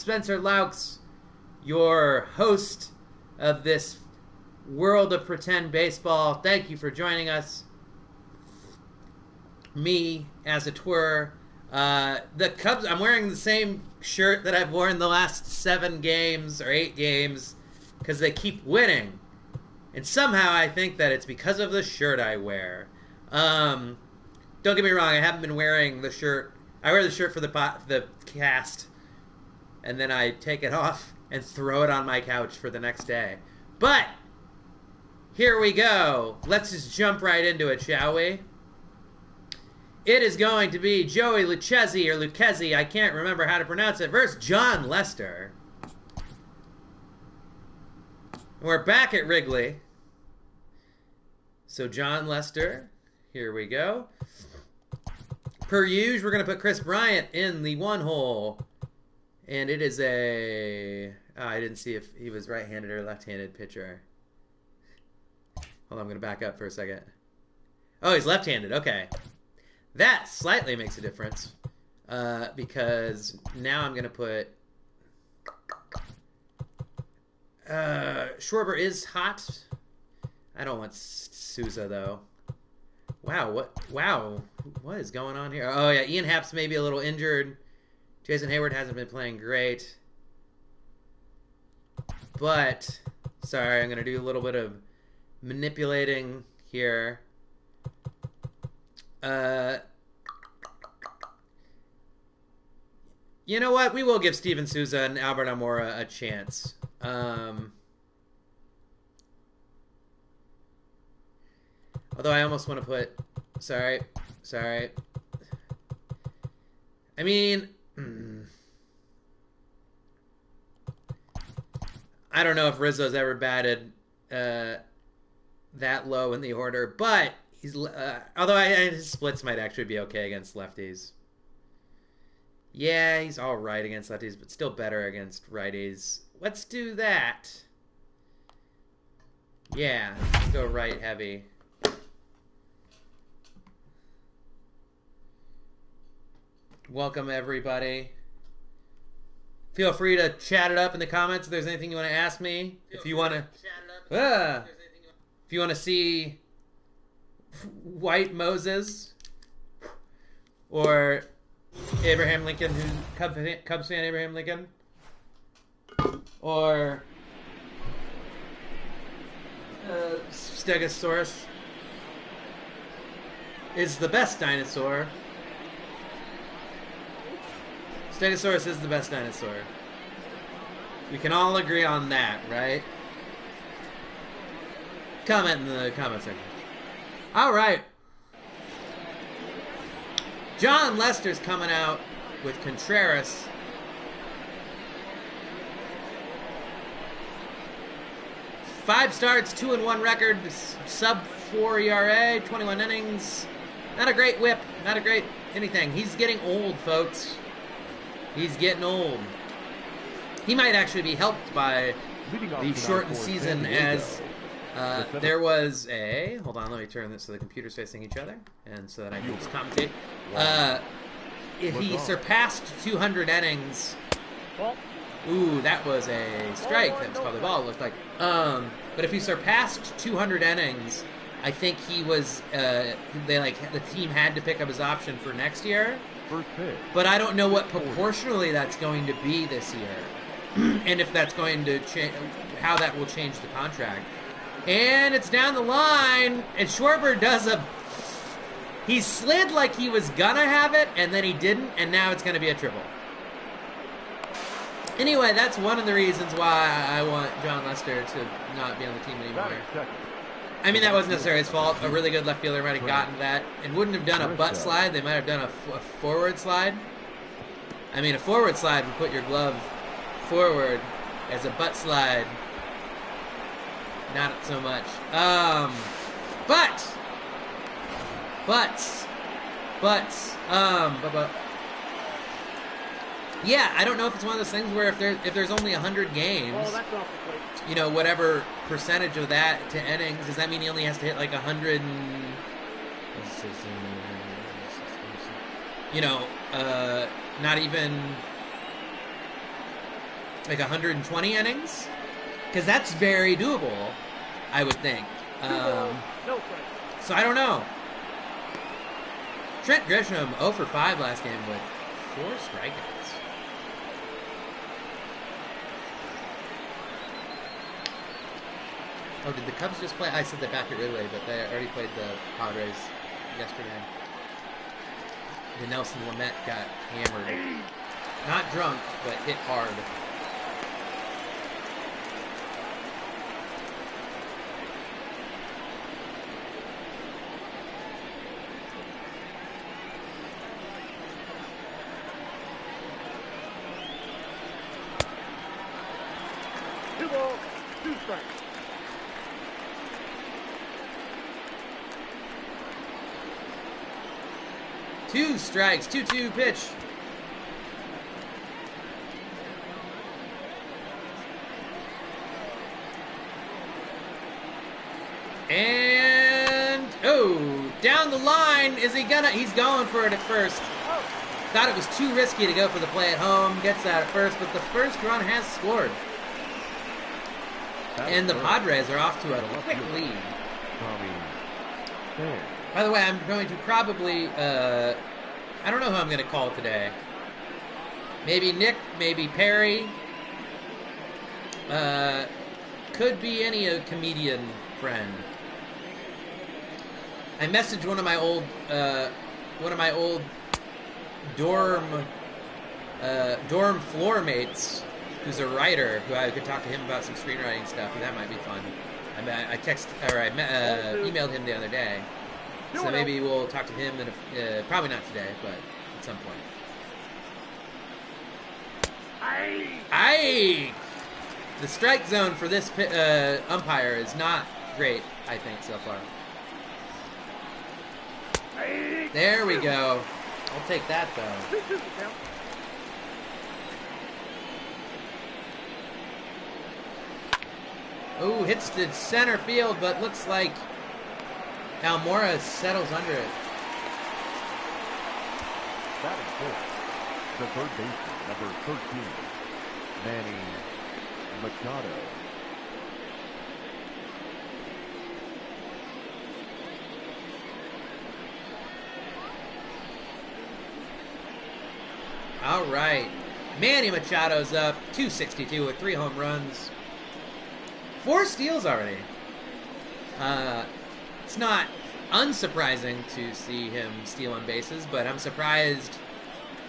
Spencer Laux, your host of this world of pretend baseball. Thank you for joining us. Me, as it were. The Cubs, I'm wearing the same shirt that I've worn the last 7 games or 8 games because they keep winning. And somehow I think that it's because of the shirt I wear. Don't get me wrong, I haven't been wearing the shirt. I wear the shirt for the cast, and then I take it off and throw it on my couch for the next day. But here we go. Let's just jump right into it, shall we? It is going to be Joey Lucchesi, or Lucchesi, I can't remember how to pronounce it, versus John Lester. We're back at Wrigley. So John Lester, here we go. Per usual, we're going to put Chris Bryant in the 1 hole. And it is a... Oh, I didn't see if he was right-handed or left-handed pitcher. Hold on, I'm going to back up for a second. Oh, he's left-handed. Okay. That slightly makes a difference. Because now I'm going to put... Schwarber is hot. I don't want Souza, though. Wow, what is going on here? Oh, yeah, Ian Happ's maybe a little injured. Jason Hayward hasn't been playing great. But, sorry, I'm going to do a little bit of manipulating here. You know what? We will give Steven Souza and Albert Almora a chance. Although I almost want to put... Sorry. I mean... I don't know if Rizzo's ever batted that low in the order, but he's... although his splits might actually be okay against lefties. Yeah, he's all right against lefties, but still better against righties. Let's do that. Yeah, let's go right heavy. Welcome, everybody. Feel free to chat it up in the comments if there's anything you want to ask me. If you want to see White Moses or Abraham Lincoln, who's Cubs fan Abraham Lincoln, or Stegosaurus is the best dinosaur. Stegosaurus is the best dinosaur. We can all agree on that, right? Comment in the comment section. All right. John Lester's coming out with Contreras. Five starts, 2-1 record, sub-4 ERA, 21 innings. Not a great whip, not a great anything. He's getting old, folks. He's getting old. He might actually be helped by the shortened season, as there was a... Hold on, let me turn this so the computer's facing each other, and so that I can just commentate. If he surpassed 200 innings... Ooh, that was a strike. That was probably a ball, it looked like. But if he surpassed 200 innings, I think he was... the team had to pick up his option for next year. But I don't know what proportionally that's going to be this year. And if that's going to change, how that will change the contract. And it's down the line, and Schwarber does he slid like he was gonna have it, and then he didn't, and now it's gonna be a triple. Anyway, that's one of the reasons why I want John Lester to not be on the team anymore. I mean, that wasn't necessarily his fault. A really good left fielder might have gotten that and wouldn't have done a butt slide. They might have done a forward slide. I mean, a forward slide would put your glove forward. As a butt slide, not so much. Yeah, I don't know if it's one of those things where if there's only 100 games, you know, whatever percentage of that to innings, does that mean he only has to hit like 100 and, you know, not even like 120 innings, because that's very doable, I would think. So I don't know. Trent Grisham 0 for 5 last game with 4 strikeouts. Oh, did the Cubs just play? I said they're back at Wrigley, but they already played the Padres yesterday. The Nelson Lamet got hammered. Not drunk, but hit hard. Two balls, 2 strikes. Two strikes, 2-2 pitch. And, oh, down the line. Is he gonna? He's going for it at first. Thought it was too risky to go for the play at home. Gets that at first, but the first run has scored. And the Padres are off to a quick lead. By the way, I'm going to probably, I don't know who I'm going to call today. Maybe Nick, maybe Perry. Could be any comedian friend. I messaged one of my old dorm floor mates, who's a writer, who I could talk to him about some screenwriting stuff, and that might be fun. I emailed him the other day, so maybe we'll talk to him, and probably not today, but at some point. The strike zone for this umpire is not great, I think, so far. There we go. I'll take that, though. Oh, hits to center field, but looks like Almora settles under it. Batting fourth, the third baseman, number 13, Manny Machado. All right. Manny Machado's up, 262 with 3 home runs. 4 steals already. It's not unsurprising to see him steal on bases, but I'm surprised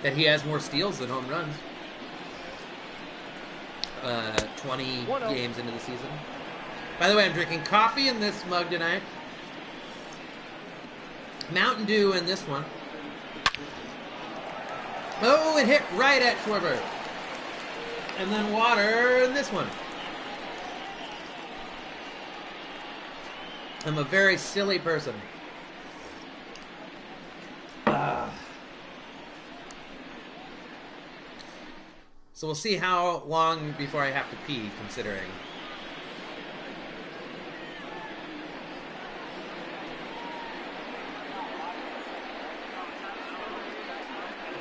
that he has more steals than home runs. 20 games into the season. By the way, I'm drinking coffee in this mug tonight. Mountain Dew in this one. Oh, it hit right at Schwarber. And then water in this one. I'm a very silly person. So we'll see how long before I have to pee, considering.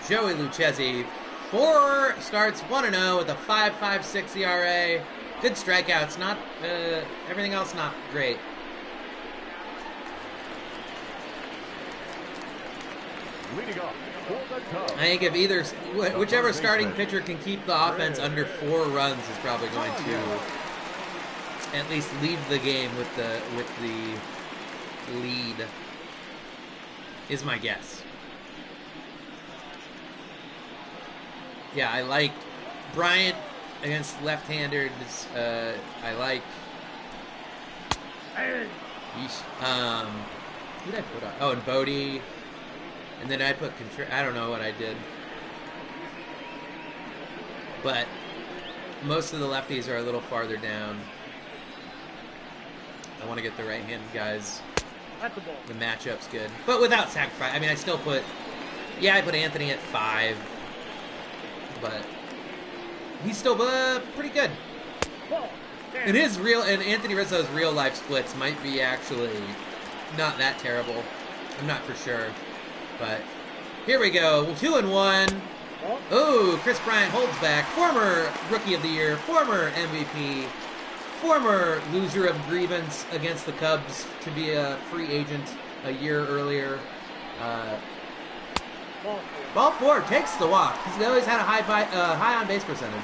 Joey Lucchesi, 4 starts, 1-0 with a 5.56 ERA. Good strikeouts, not everything else not great. Leading off for the Cubs. I think if whichever starting pitcher can keep the offense under 4 runs is probably going to at least lead the game with the lead, is my guess. Yeah, I like Bryant against left-handers. I like. Who did I put on? Oh, and Bodie. And then I put I don't know what I did. But most of the lefties are a little farther down. I want to get the right-handed guys. The matchup's good. But without sacrifice. I mean, I still put. Yeah, I put Anthony at 5. But he's still pretty good. And Anthony Rizzo's real life splits might be actually not that terrible. I'm not for sure. But here we go. 2-1. Oh, Chris Bryant holds back. Former Rookie of the Year, former MVP, former loser of grievance against the Cubs to be a free agent a year earlier. Ball four, takes the walk. He's always had a high on base percentage.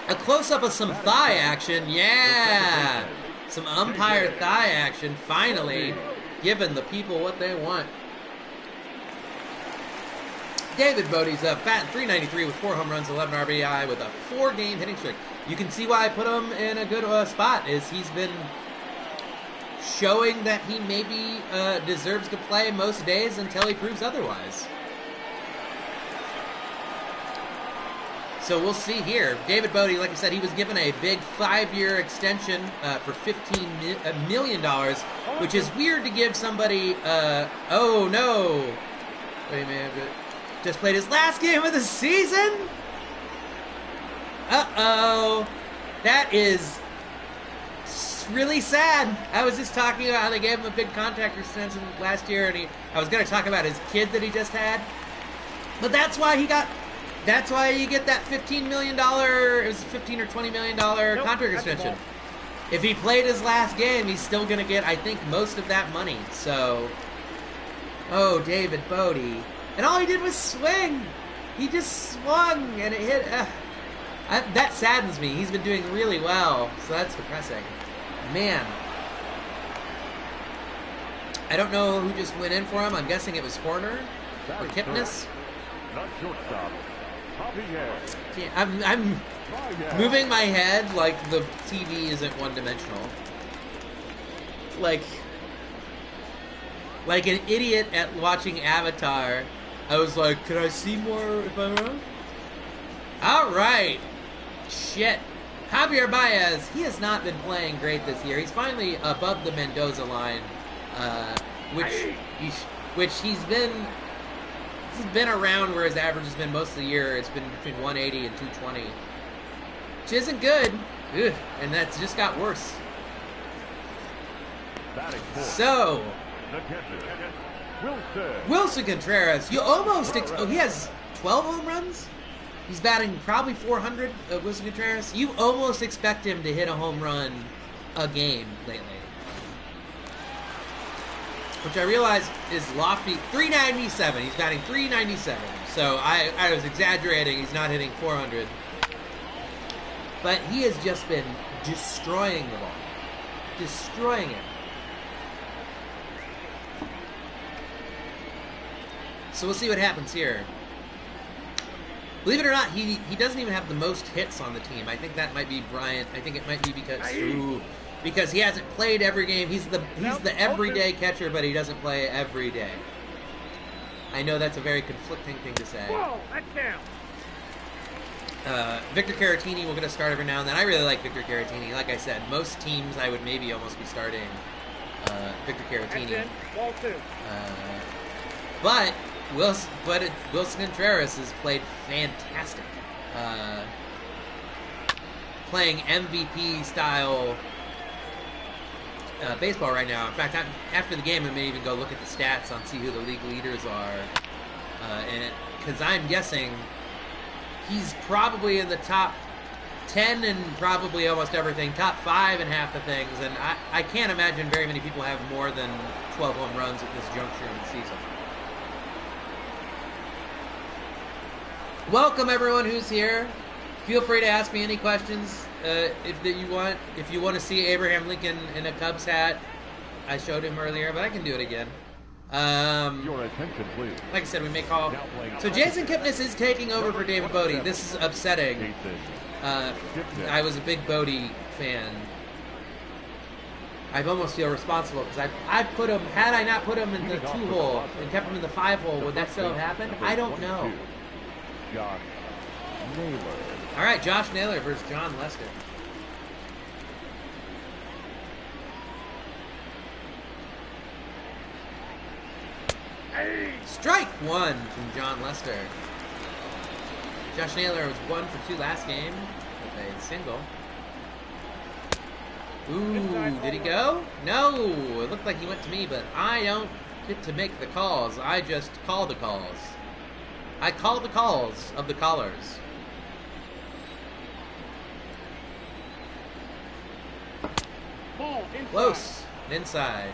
A close-up of some thigh action. Yeah! Some umpire thigh action, finally, giving the people what they want. David Bodie's up, batting .393 with 4 home runs, 11 RBI with a 4-game hitting streak. You can see why I put him in a good spot, is he's been showing that he maybe deserves to play most days until he proves otherwise. So we'll see here. David Bodie, like I said, he was given a big 5-year extension for $15 million, which is weird to give somebody, oh no. Wait a minute. Just played his last game of the season? Uh-oh. That is really sad. I was just talking about how they gave him a big contract extension last year, and I was going to talk about his kid that he just had. But that's why you get that $15 million, it was $15 or $20 million contract extension. If he played his last game, he's still going to get, I think, most of that money. So, oh, David Bodie. And all he did was swing. He just swung, and it hit. That saddens me. He's been doing really well, so that's depressing. Man. I don't know who just went in for him. I'm guessing it was Horner or Kipnis. Not shortstop. I'm moving my head like the TV isn't one-dimensional. Like an idiot at watching Avatar. I was like, could I see more if I'm wrong? All right. Shit. Javier Baez, he has not been playing great this year. He's finally above the Mendoza line, which he's been around where his average has been most of the year. It's been between 180 and 220, which isn't good. Ugh, and that's just got worse. So, Wilson Contreras, you almost he has 12 home runs. He's batting probably 400. Wilson Contreras, you almost expect him to hit a home run a game lately, which I realize is lofty. 397. He's batting 397. So I was exaggerating. He's not hitting 400. But he has just been destroying the ball. Destroying it. So we'll see what happens here. Believe it or not, he doesn't even have the most hits on the team. I think that might be Bryant. I think it might be because he hasn't played every game. He's the everyday catcher, but he doesn't play every day. I know that's a very conflicting thing to say. Whoa, that's down. Victor Caratini will get a start every now and then. I really like Victor Caratini. Like I said, most teams I would maybe almost be starting Victor Caratini. Ball two. But Wilson Contreras has played fantastic. Playing MVP style baseball right now. In fact, after the game, I may even go look at the stats on see who the league leaders are. Because I'm guessing he's probably in the top 10 and probably almost everything, top 5 in half the things. And I can't imagine very many people have more than 12 home runs at this juncture in the season. Welcome everyone who's here. Feel free to ask me any questions if you want. If you want to see Abraham Lincoln in a Cubs hat, I showed him earlier, but I can do it again. Your attention, please. Like I said, we may call. So Jason Kipnis is taking over for David Bodie. This is upsetting. I was a big Bodie fan. I almost feel responsible because I put him. Had I not put him in the 2-hole and kept him in the 5-hole, would that still have happened? I don't know. Josh Naylor. All right, Josh Naylor versus John Lester. Strike one from John Lester. Josh Naylor was 1 for 2 last game with a single. Ooh, did he go? No, it looked like he went to me, but I don't get to make the calls. I just call the calls. I call the calls of the callers. Ball inside. Close. Inside.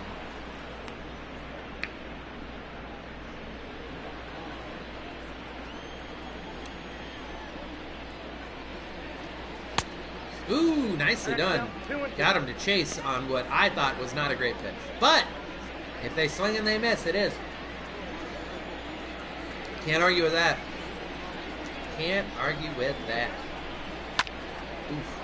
Ooh, nicely done. Got him to chase on what I thought was not a great pitch. But if they swing and they miss, it is. Can't argue with that. Can't argue with that. Oof.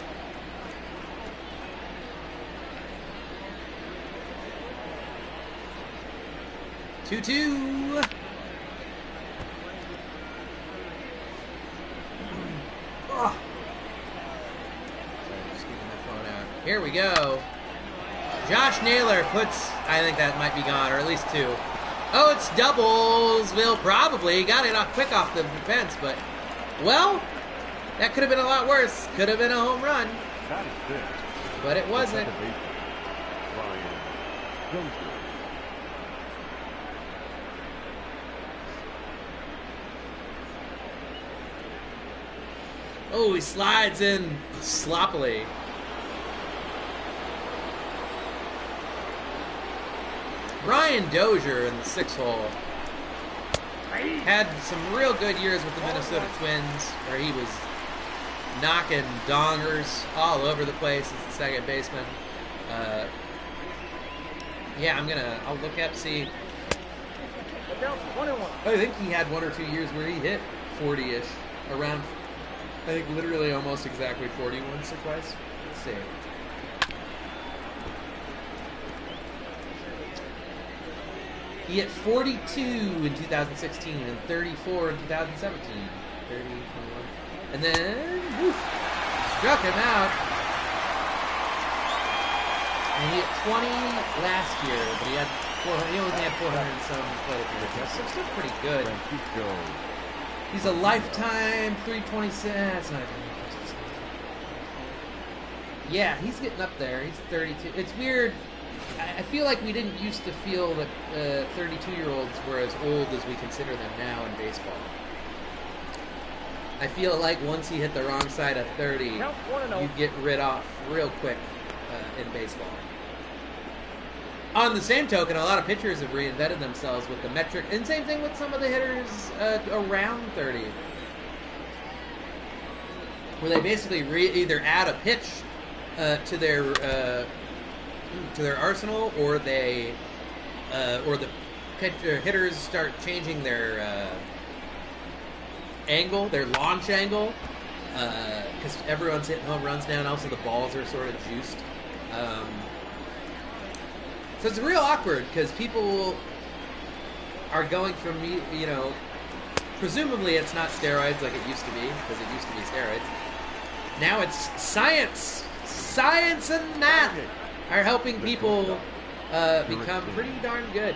Two. Oh. Sorry, just getting my phone out. Here we go. Josh Naylor puts, I think that might be gone, or at least 2. Oh, it's Doublesville, probably. Got it off quick off the fence, but, well, that could have been a lot worse. Could have been a home run. That is good. But it wasn't. Oh, he slides in sloppily. Brian Dozier in the 6th hole had some real good years with the Minnesota Twins, where he was knocking dongers all over the place as the second baseman. Yeah, I'll look up, see. I think he had 1 or 2 years where he hit 40-ish, around, I think literally almost exactly 40 once or twice. Let's see. He hit 42 in 2016 and 34 in 2017. 30, 21. And then, woof, struck him out. And he hit 20 last year, but he only had 400 and some plate appearances. So still pretty good. He's a lifetime 326. That's not even. Yeah, he's getting up there. He's 32. It's weird. I feel like we didn't used to feel that 32-year-olds were as old as we consider them now in baseball. I feel like once you hit the wrong side of 30, you get rid off real quick in baseball. On the same token, a lot of pitchers have reinvented themselves with the metric, and same thing with some of the hitters around 30, where they basically either add a pitch to their arsenal, or they or the hitters start changing their angle, their launch angle, because everyone's hitting home runs now, and also the balls are sort of juiced. So it's real awkward because people are going from, presumably it's not steroids like it used to be, because it used to be steroids. Now it's science. Science and math are helping people become pretty darn good.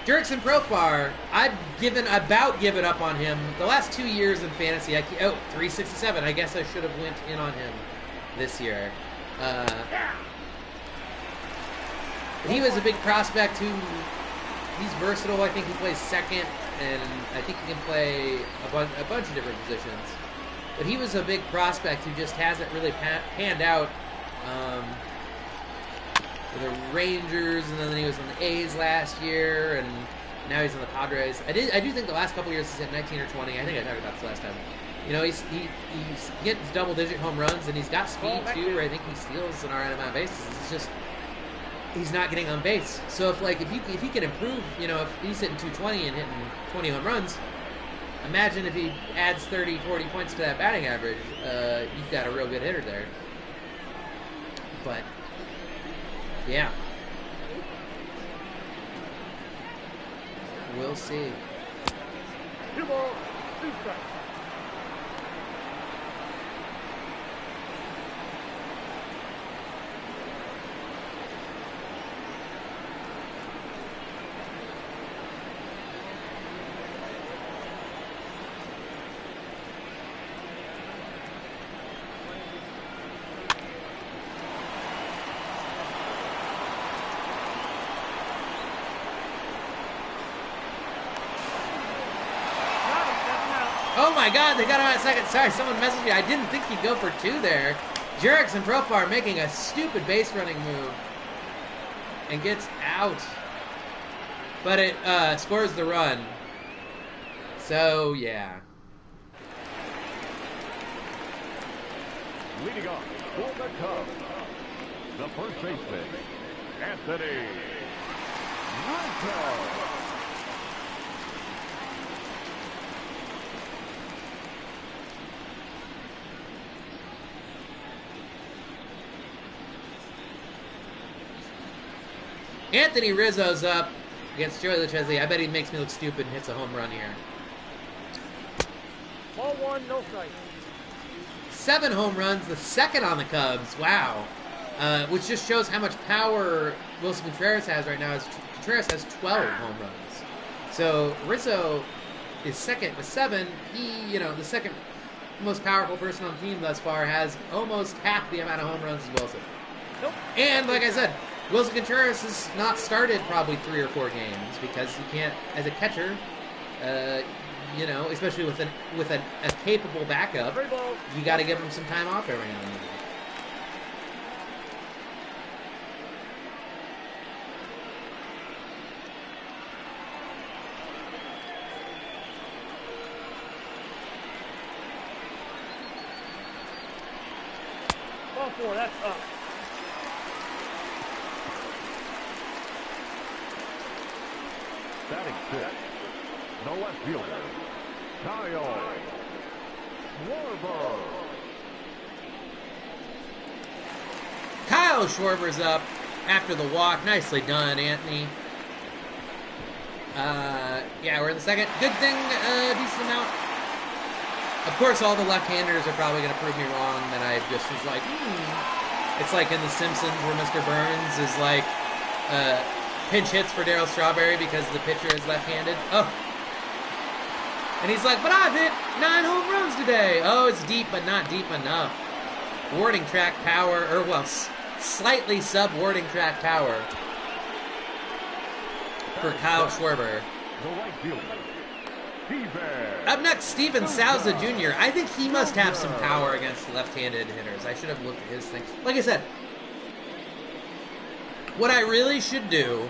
Jurickson Profar, I've given up on him the last 2 years in fantasy. 367. I guess I should have went in on him this year. He was a big prospect he's versatile. I think he plays second, and I think he can play a bunch of different positions. But he was a big prospect who just hasn't really panned out for the Rangers, and then he was on the A's last year, and now he's on the Padres. I do think the last couple years he's hit 19 or 20. I think I talked about this last time. He gets double-digit home runs, and he's got speed too, where I think he steals an alright amount of bases. It's just he's not getting on base. So if he can improve, if he's hitting 220 and hitting 20 home runs, imagine if he adds 30, 40 points to that batting average. You've got a real good hitter there. But yeah, we'll see. 2 balls, 2 strikes. Oh my God, they got him at second. Sorry, someone messaged me. I didn't think he'd go for 2 there. Jurix and Profar making a stupid base running move and gets out, but it scores the run. So yeah. Leading off for the Cubs, the first baseman, Anthony Rizzo. Anthony Rizzo's up against Joey Lucchesi. I bet he makes me look stupid and hits a home run here. Ball 1, no strike. 7 home runs, the second on the Cubs. Wow. Which just shows how much power Wilson Contreras has right now. As Contreras has 12 home runs. So Rizzo is second with 7. He, the second most powerful person on the team thus far, has almost half the amount of home runs as Wilson. Nope. And like I said, Wilson Contreras has not started probably 3 or 4 games because you can't, as a catcher, especially with a capable backup, you got to give him some time off every now and then. Ball 4, that's up. Batting 6, the left fielder, Kyle Schwarber. Kyle Schwarber's up after the walk. Nicely done, Anthony. Yeah, we're in the second. Good thing, decent amount. Of course, all the left-handers are probably going to prove me wrong, and I just was like, It's like in The Simpsons where Mr. Burns is like, pinch hits for Darryl Strawberry because the pitcher is left-handed. Oh. And he's like, but I've hit 9 home runs today. Oh, it's deep, but not deep enough. Warding track power, slightly sub-warding track power for Kyle Schwarber. The right fielder, Steven. Up next, Steven Souza Jr. I think he must have some power against left-handed hitters. I should have looked at his thing. Like I said, what I really should do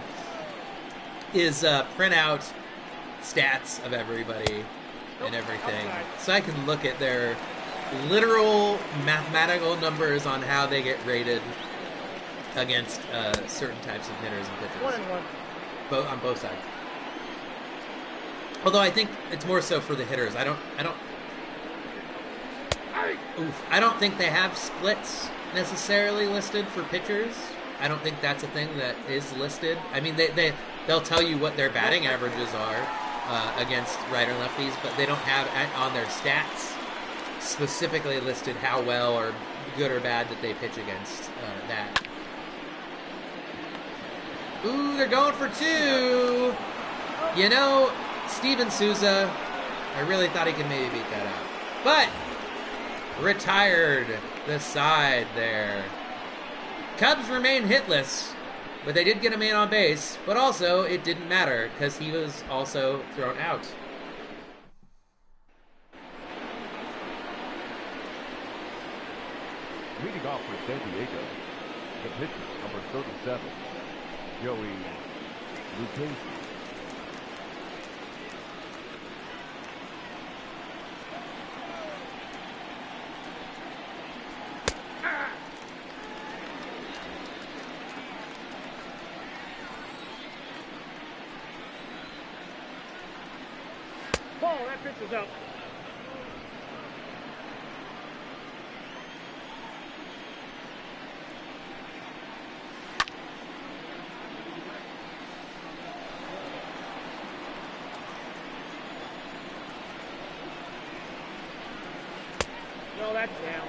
is print out stats of everybody and everything so I can look at their literal mathematical numbers on how they get rated against certain types of hitters and pitchers. 1-1. On both sides. Although I think it's more so for the hitters. I don't think they have splits necessarily listed for pitchers. I don't think that's a thing that is listed. I mean, they'll tell you what their batting averages are against right or lefties, but they don't have on their stats specifically listed how well or good or bad that they pitch against that. Ooh, they're going for 2. Steven Souza, I really thought he could maybe beat that out. But retired the side there. Cubs remain hitless, but they did get a man on base. But also, it didn't matter because he was also thrown out. Leading off for San Diego, the pitcher, number 37, Joey Lucchesi. Ball, that pitch is out. No, that's down.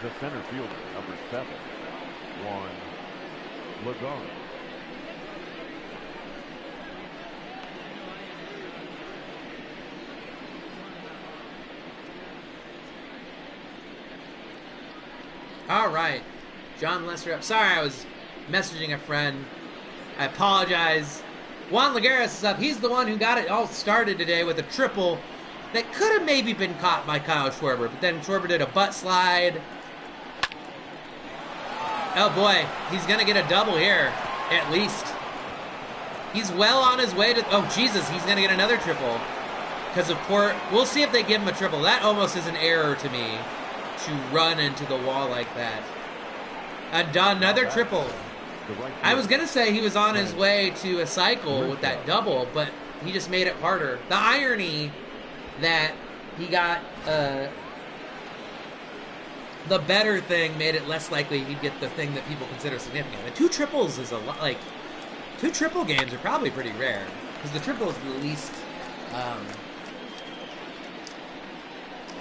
The center fielder, number 7, Juan Lagares. All right. John Lester up. Sorry, I was messaging a friend. I apologize. Juan Lagares is up. He's the one who got it all started today with a triple that could have maybe been caught by Kyle Schwarber, but then Schwarber did a butt slide. Oh boy, he's gonna get a double here, at least. He's well on his way to, oh Jesus, he's gonna get another triple. Because of poor, we'll see if they give him a triple. That almost is an error to me, to run into the wall like that. Another triple. I was gonna say he was on his way to a cycle with that double, but he just made it harder. The irony that he got the better thing made it less likely he'd get the thing that people consider significant. And 2 triples is a lot. Like 2 triple games are probably pretty rare because the triple is the least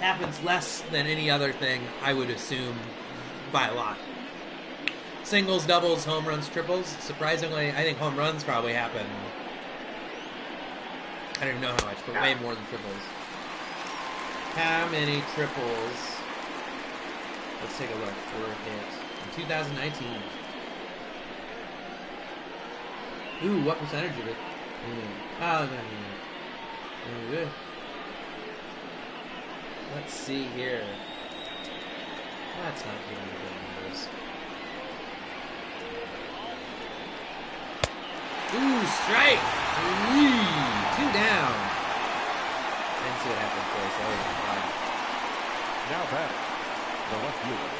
happens less than any other thing, I would assume, by a lot. Singles, doubles, home runs, triples. Surprisingly, I think home runs probably happen. I don't even know how much, but way more than triples. How many triples? Let's take a look. Were hit in 2019. Ooh, what percentage of it? Oh, no. Let's see here. That's not giving me good numbers. Ooh, strike! Ooh, 2 down. Didn't see what happened first. That was fine. Now back, the left fielder,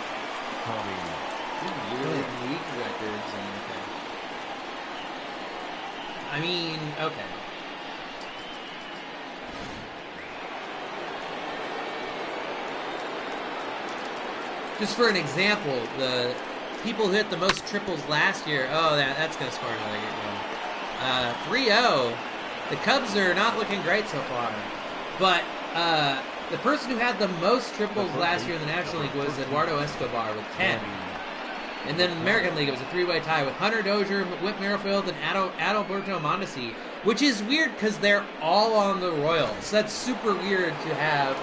Tommy. League records and okay. I mean, okay. Just for an example, the people who hit the most triples last year, oh, that's going to score another good one. 3-0. The Cubs are not looking great so far. But the person who had the most triples last year in the National League was Eduardo Escobar with 10. And then in the American League, it was a 3-way tie with Hunter Dozier, Whit Merrifield, and Adalberto Mondesi, which is weird because they're all on the Royals. That's super weird to have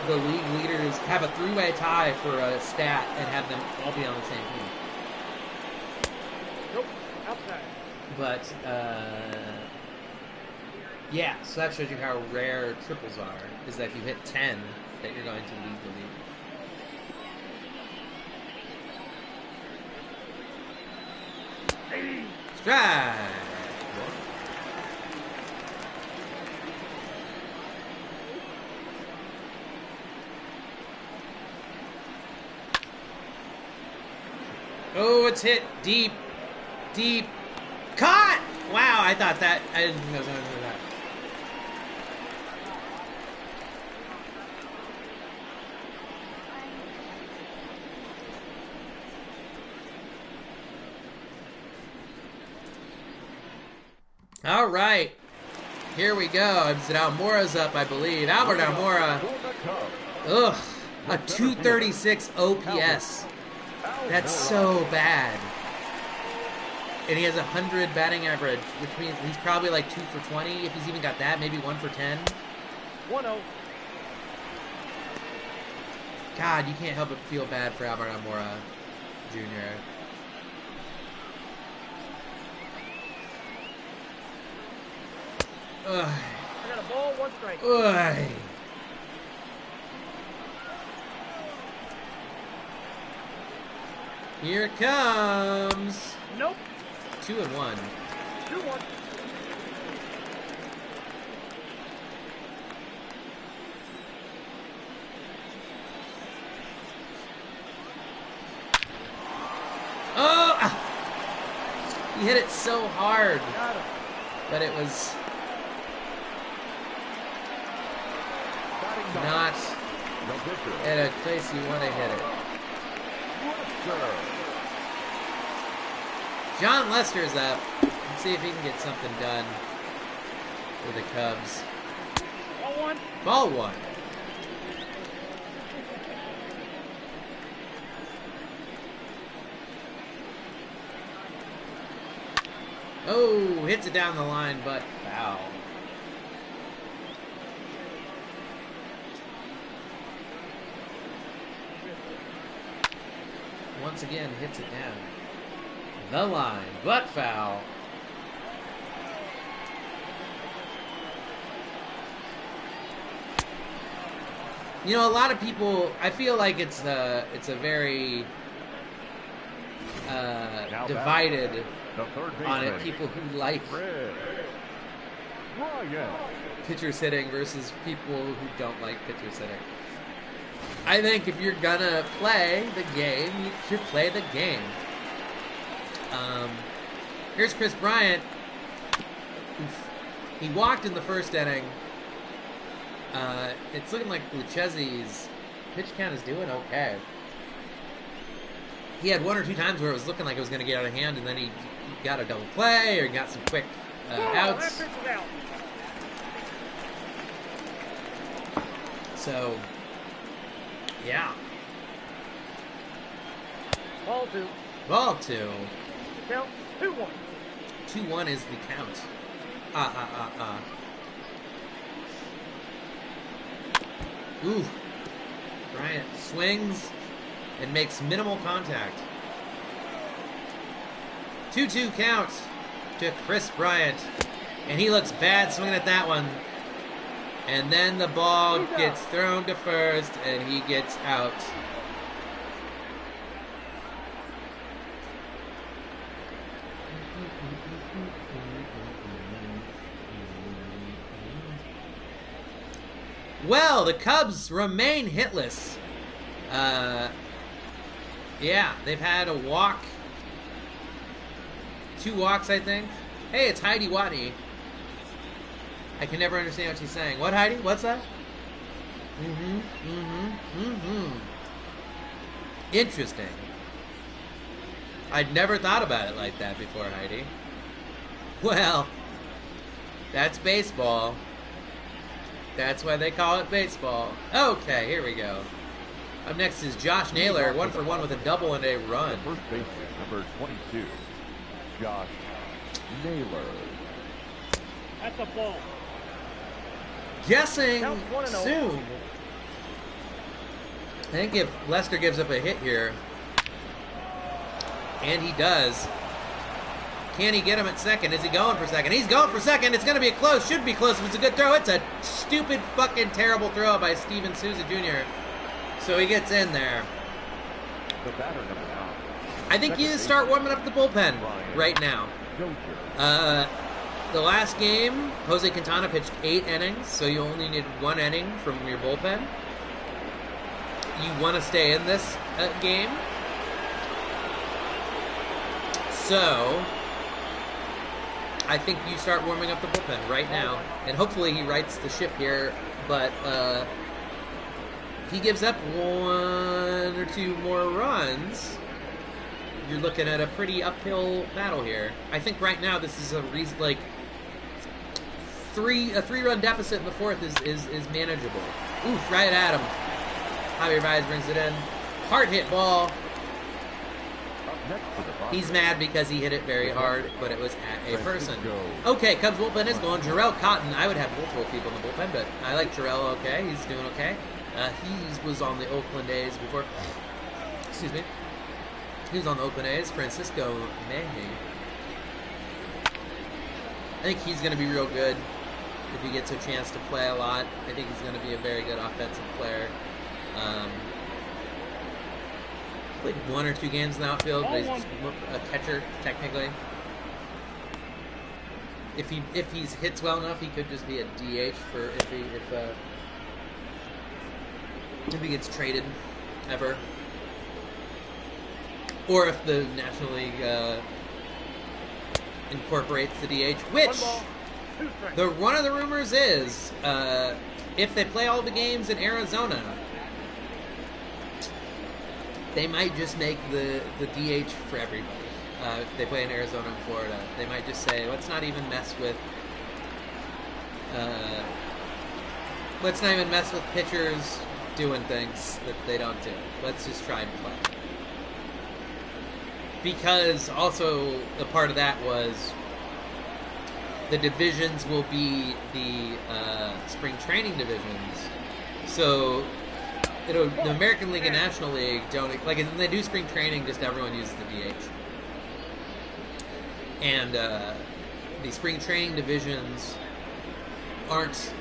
the league leaders have a 3-way tie for a stat and have them all be on the same team. Nope, outside. But, yeah, so that shows you how rare triples are, is that if you hit 10, that you're going to lead the league. Strike! Oh, it's hit deep, deep. Caught! Wow, I thought that. I didn't think I was going to do that. All right. Here we go. Almora's up, I believe. Albert Almora. Ugh. A 236 OPS. That's so bad. And he has 100 batting average, which means he's probably like 2 for 20, if he's even got that, maybe 1 for 10. 1-0. God, you can't help but feel bad for Albert Almora Jr. Ugh. I got a ball, 1 strike. Ugh. Here it comes. Nope. 2-1. 2-1. Oh! Ah. He hit it so hard. Got him. But it was not at a place you want to hit it. John Lester's up. Let's see if he can get something done for the Cubs. Ball 1. Ball 1. Oh, hits it down the line, but foul. once again hits it down the line, but foul. You know, a lot of people, I feel like it's a very divided on it. People who like pitcher sitting versus people who don't like pitcher sitting. I think if you're gonna play the game, you should play the game. Here's Chris Bryant. He walked in the first inning. It's looking like Lucchese's pitch count is doing okay. He had one or two times where it was looking like it was going to get out of hand, and then he got a double play or he got some quick outs. So, yeah. Ball 2. Ball 2. Count 2-1. 2-1 is the count. Ooh. Bryant swings and makes minimal contact. 2-2 count to Chris Bryant. And he looks bad swinging at that one. And then the ball gets thrown to first and he gets out. Well, the Cubs remain hitless. Yeah, they've had a walk. 2 walks, I think. Hey, it's Heidi Watney. I can never understand what she's saying. What, Heidi? What's that? Interesting. I'd never thought about it like that before, Heidi. Well, that's baseball. That's why they call it baseball. Okay, here we go. Up next is Josh Naylor, 1 for 1 with a double and a run. First baseman, number 22, Josh Naylor. That's a ball. Guessing Count 1-0. soon. I think if Lester gives up a hit here, and he does, can he get him at second? Is he going for second? He's going for second. It's going to be a close. Should be close if it's a good throw. It's a stupid fucking terrible throw by Steven Souza Jr. So he gets in there. The batter, number 9. I think you start warming up the bullpen right now. The last game, Jose Quintana pitched 8 innings, so you only need 1 inning from your bullpen. You want to stay in this game. So I think you start warming up the bullpen right now, and hopefully he rights the ship here, but if he gives up 1 or 2 more runs, you're looking at a pretty uphill battle here. I think right now this is a reason, like, a 3-run deficit in the 4th is manageable. Oof, right at him. Javier Baez brings it in. Hard hit ball. He's mad because he hit it very hard, but it was at a person. Okay, Cubs bullpen is going. Jarrell Cotton. I would have multiple people in the bullpen, but I like Jarrell okay. He's doing okay. He was on the Oakland A's before. Excuse me. He was on the Oakland A's. Francisco Manning. I think he's going to be real good if he gets a chance to play a lot. I think he's going to be a very good offensive player. Played 1 or 2 games in the outfield, but he's a catcher technically. If he hits well enough, he could just be a DH for if he gets traded ever, or if the National League incorporates the DH. Which one of the rumors is if they play all the games in Arizona, they might just make the DH for everybody. If they play in Arizona and Florida, they might just say, let's not even mess with pitchers doing things that they don't do. Let's just try and play. Because also a part of that was the divisions will be the spring training divisions. So the American League and National League don't like when they do spring training. Just everyone uses the DH, and the spring training divisions aren't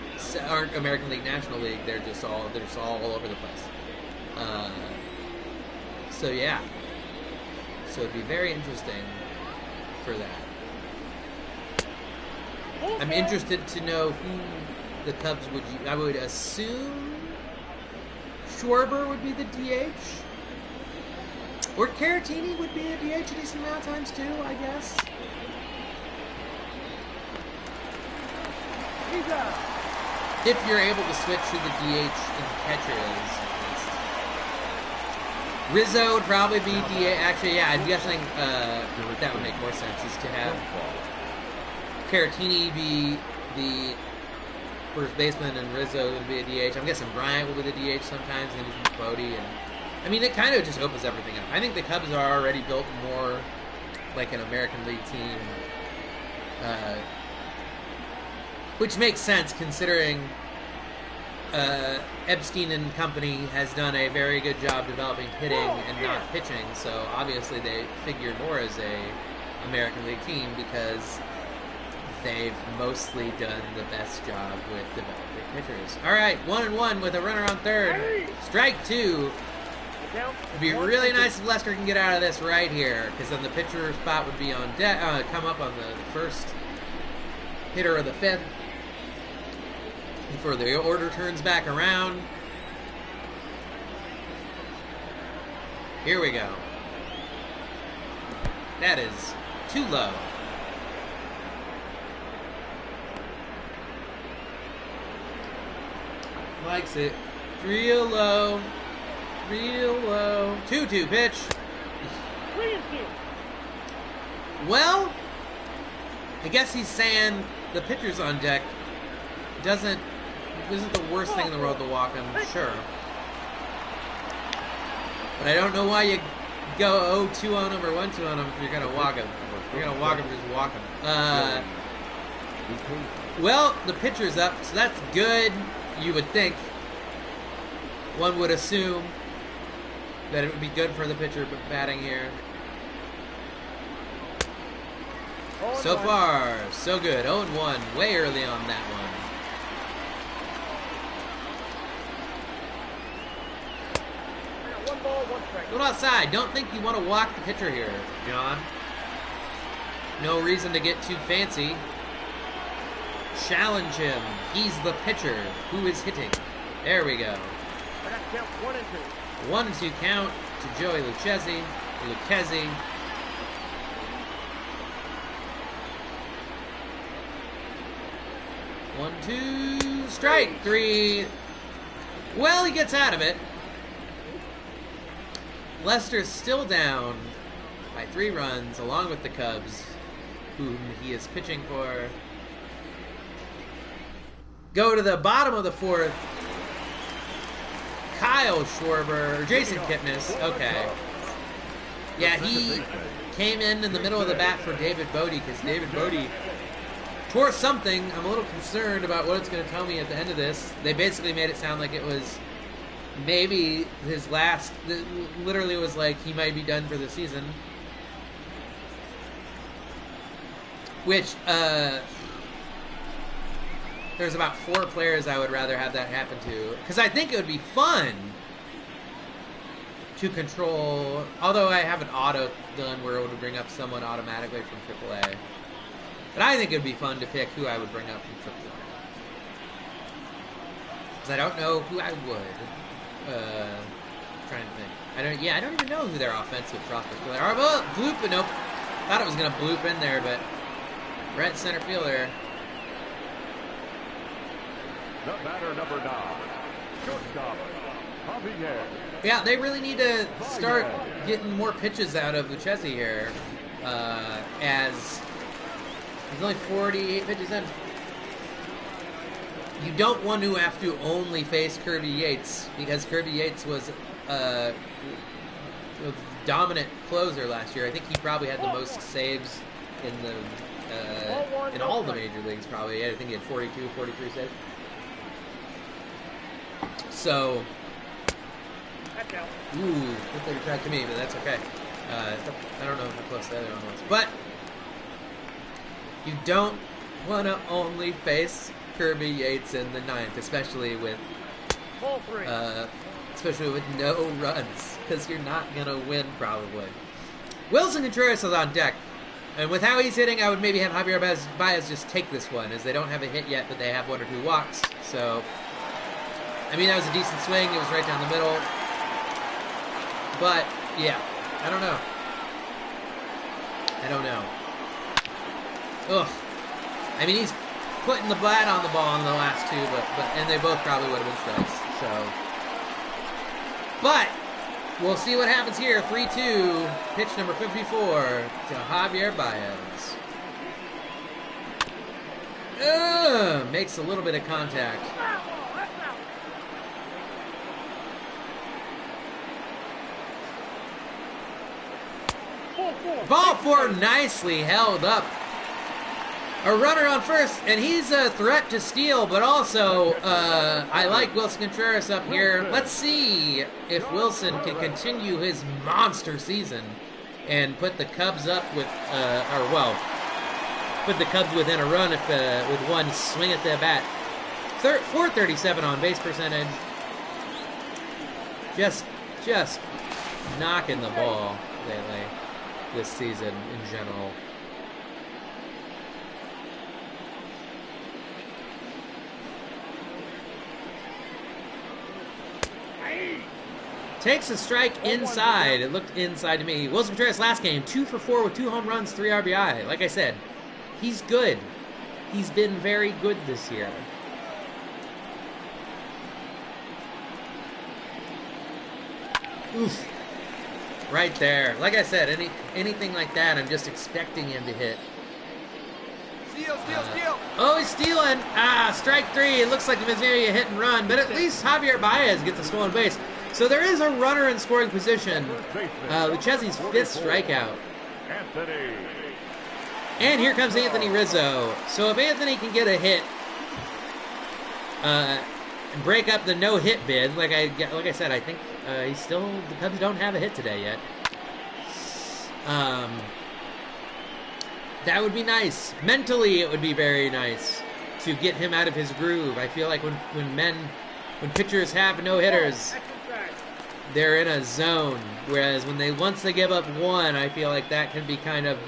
American League, National League. They're just all over the place. So yeah, so it'd be very interesting for that. I'm interested to know who the Cubs would use. I would assume Schwarber would be the DH. Or Caratini would be a DH a decent amount of times too, I guess. He's out. If you're able to switch to the DH and catcher is, at least. Rizzo would probably be DH. Actually, yeah, I'm guessing that would make more sense, is to have Caratini be the first baseman and Rizzo would be a DH. I'm guessing Bryant will be the DH sometimes, and then Bodie. And I mean, it kind of just opens everything up. I think the Cubs are already built more like an American League team, which makes sense considering Epstein and company has done a very good job developing hitting and not pitching. So obviously they figure more as a American League team because they've mostly done the best job with developing pitchers. All right, 1-1 with a runner on third. Strike two. It'd be really nice if Lester can get out of this right here, because then the pitcher spot would be on deck, come up on the first hitter of the fifth before the order turns back around. Here we go. That is too low. Likes it. Real low. Real low. 2-2 pitch. 3-2. Well, I guess he's saying the pitcher's on deck isn't the worst thing in the world to walk him, sure. But I don't know why you go 0-2 on him or 1-2 on him if you're going to walk him. If you're going to walk him, just walk him. Well, the pitcher's up, so that's good. You would think. One would assume that it would be good for the pitcher batting here. So far, so good. 0-1, way early on that one. One ball, one strike. Go outside. Don't think you want to walk the pitcher here, John. No reason to get too fancy. Challenge him. He's the pitcher who is hitting. There we go. I got to count 1-2. 1-2 count to Joey Lucchesi. 1-2, strike 3. Well, he gets out of it. Lester's still down by 3 runs, along with the Cubs, whom he is pitching for. Go to the bottom of the fourth. Kyle Schwarber, or Jason Kipnis, okay. Yeah, he came in the middle of the bat for David Bodie, because David Bodie tore something. I'm a little concerned about what it's going to tell me at the end of this. They basically made it sound like it was maybe his last, literally was like he might be done for the season. Which, there's about 4 players I would rather have that happen to. Because I think it would be fun to control, although I have an auto done where it would bring up someone automatically from AAA. But I think it would be fun to pick who I would bring up from AAA. Because I don't know who I would. Trying to think. I don't even know who their offensive prospects are. Well, bloop, nope. Thought it was going to bloop in there, but Brett center fielder. The batter, number 9, shortstop, Javier. Yeah, they really need to start getting more pitches out of Lucchesi here, as he's only 48 pitches in. You don't want to have to only face Kirby Yates, because Kirby Yates was a dominant closer last year. I think he probably had the most saves in all the major leagues, probably. I think he had 42, 43 saves. So, That counts. Ooh, looked like a track to me, but that's okay. I don't know how close the other one was. But you don't want to only face Kirby Yates in the ninth, especially with Ball 3. no runs, because you're not going to win, probably. Wilson Contreras is on deck. And with how he's hitting, I would maybe have Javier Baez just take this one, as they don't have a hit yet, but they have 1 or 2 walks. So, I mean, that was a decent swing. It was right down the middle. But, yeah, I don't know. Ugh. I mean, he's putting the bat on the ball in the last 2, and they both probably would have been strikes. So, but we'll see what happens here. 3-2, pitch number 54 to Javier Baez. Makes a little bit of contact. Ball 4 nicely held up. A runner on first, and he's a threat to steal, but also I like Wilson Contreras up here. Let's see if Wilson can continue his monster season and put the Cubs up with, put the Cubs within a run if with 1 swing at the bat. 437 on base percentage. Just knocking the ball lately this season in general. Takes a strike inside. It looked inside to me. Wilson Contreras last game, 2 for 4 with 2 home runs, 3 RBI. Like I said, he's good. He's been very good this year. Oof. Right there. Like I said, anything like that, I'm just expecting him to hit. Steal. Oh, he's stealing. Strike 3. It looks like it was maybe a hit and run, but at least Javier Baez gets a stolen base. So there is a runner in scoring position. Lucchesi's 5th strikeout. And here comes Anthony Rizzo. So if Anthony can get a hit, and break up the no-hit bid, like I said, I think the Cubs don't have a hit today yet. That would be nice. Mentally, it would be very nice to get him out of his groove. I feel like when pitchers have no-hitters, they're in a zone. Whereas once they give up 1, I feel like that can be kind of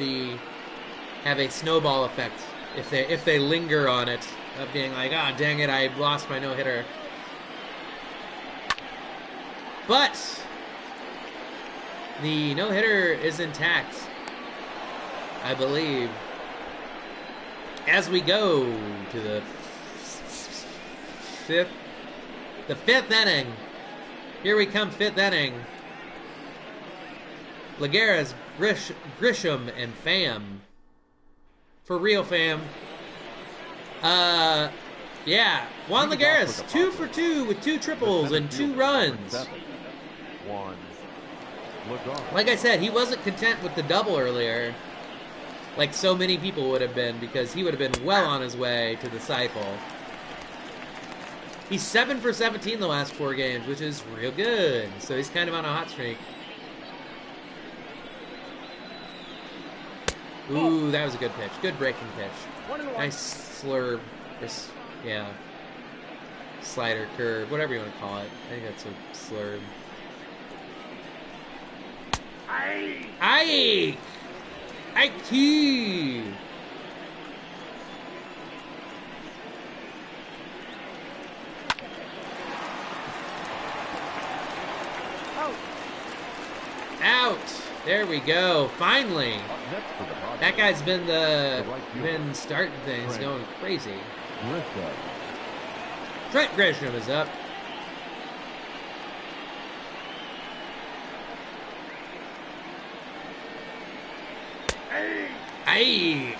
have a snowball effect if they linger on it, of being like, dang it, I lost my no-hitter. But the no-hitter is intact, I believe, as we go to the 5th inning. Here we come, 5th inning. Lagares, Grisham, and Pham. For real, Pham. Yeah. Juan Lagares, 2 for 2 with 2 triples and 2 runs. Like I said, he wasn't content with the double earlier, like so many people would have been, because he would have been well on his way to the cycle. He's 7 for 17 the last 4 games, which is real good. So he's kind of on a hot streak. Ooh, that was a good pitch. Good breaking pitch. Nice slurve. Yeah. Slider, curve, whatever you want to call it. I think that's a slurve. Aye! Aye! Out! There we go. Finally. That guy's been starting things, going crazy. Trent Grisham is up. Aye!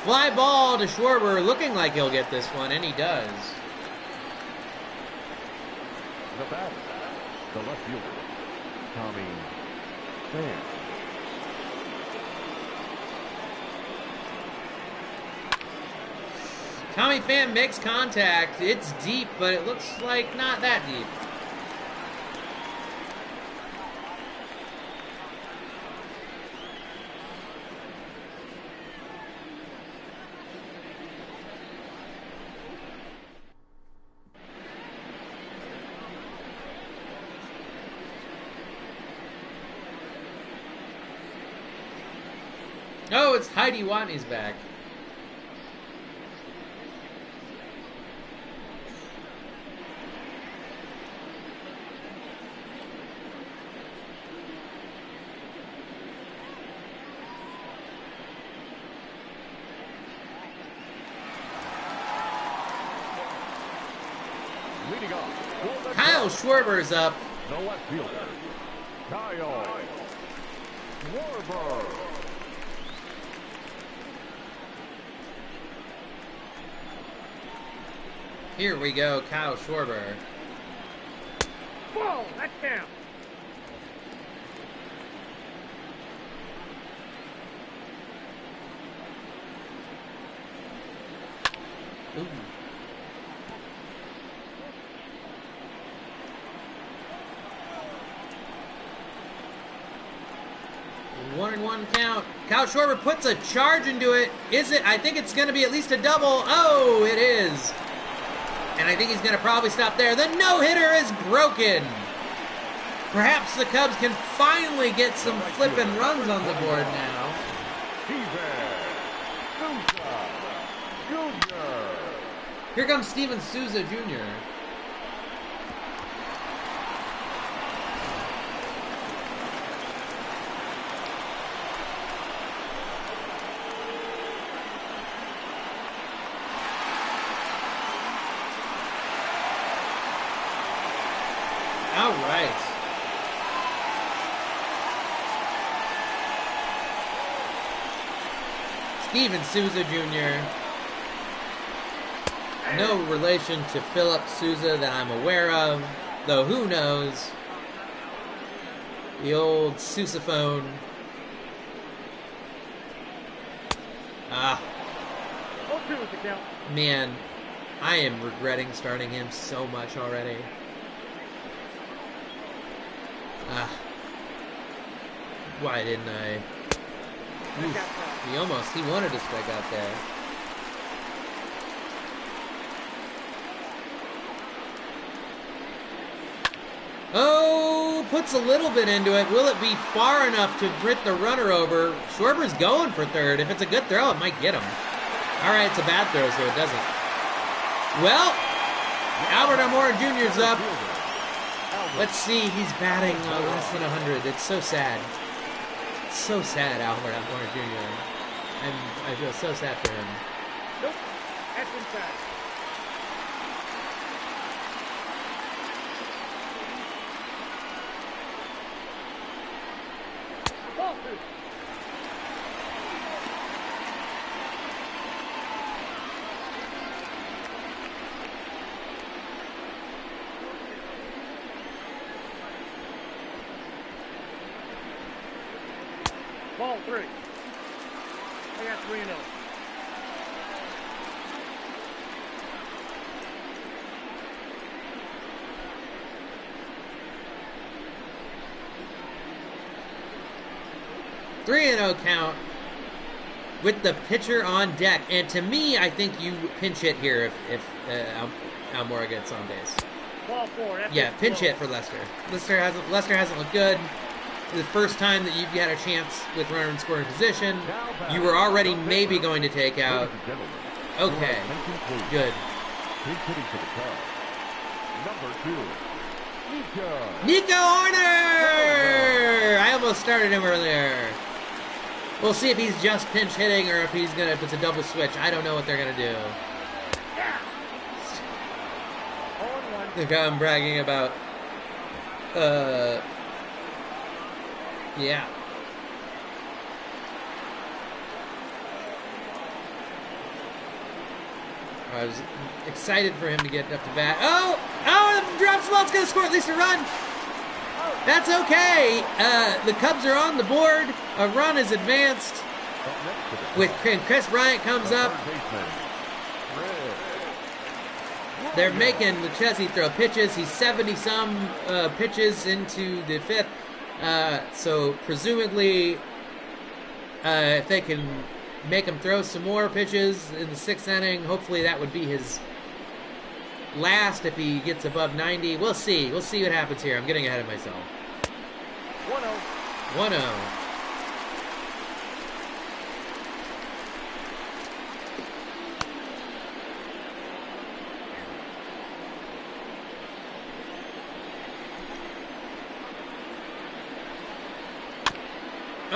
Fly ball to Schwarber, looking like he'll get this one, and he does. The batter, the left fielder, Tommy Pham. Tommy Pham makes contact. It's deep, but it looks like not that deep. Oh, it's Heidi Watney's back. Leading off, Kyle Schwarber's up. the left fielder, Kyle Schwarber. Here we go, Kyle Schwarber. Ball. That's down. Ooh. One and one count. Kyle Schwarber puts a charge into it. Is it? I think it's going to be at least a double. Oh, it is. And I think he's going to probably stop there. The no-hitter is broken. Perhaps the Cubs can finally get some flipping runs on the board now. Here comes Steven Souza Jr. All right. Steven Souza Jr. No relation to Philip Souza that I'm aware of, though who knows? The old sousaphone. Ah. 0-2 is the count. Man, I am regretting starting him so much already. Ah. Why didn't I? Oof, he wanted to strike out there. Oh, puts a little bit into it. Will it be far enough to grit the runner over? Schwarber's going for third. If it's a good throw, it might get him. All right, it's a bad throw, so it doesn't. Well, Albert Almora Jr.'s up. Let's see, he's batting less than 100. It's so sad. It's so sad, Albert Almora Jr. I feel so sad for him. Nope. That's inside. Ball 2. Ball 3. I got 3-0. Three and 0 count with the pitcher on deck. And to me, I think you pinch hit here if Almora gets on base. Ball 4. That's Yeah, pinch hit for Lester. Lester hasn't looked good. The first time that you've had a chance with runner in scoring position, you were already maybe going to take out. Okay, good. He's hitting for the Cubs. Number 2, Nico Horner! I almost started him earlier. We'll see if he's just pinch hitting or if it's a double switch. I don't know what they're gonna do. The guy I'm bragging about. Yeah. I was excited for him to get up to bat. Oh! Oh, the drops the ball. It's going to score at least a run. That's okay. The Cubs are on the board. A run is advanced. With Chris Bryant comes up. They're making Lucchesi throw pitches. He's 70-some pitches into the fifth. So presumably, if they can make him throw some more pitches in the sixth inning, hopefully that would be his last if he gets above 90. We'll see. We'll see what happens here. I'm getting ahead of myself. 1-0. 1-0.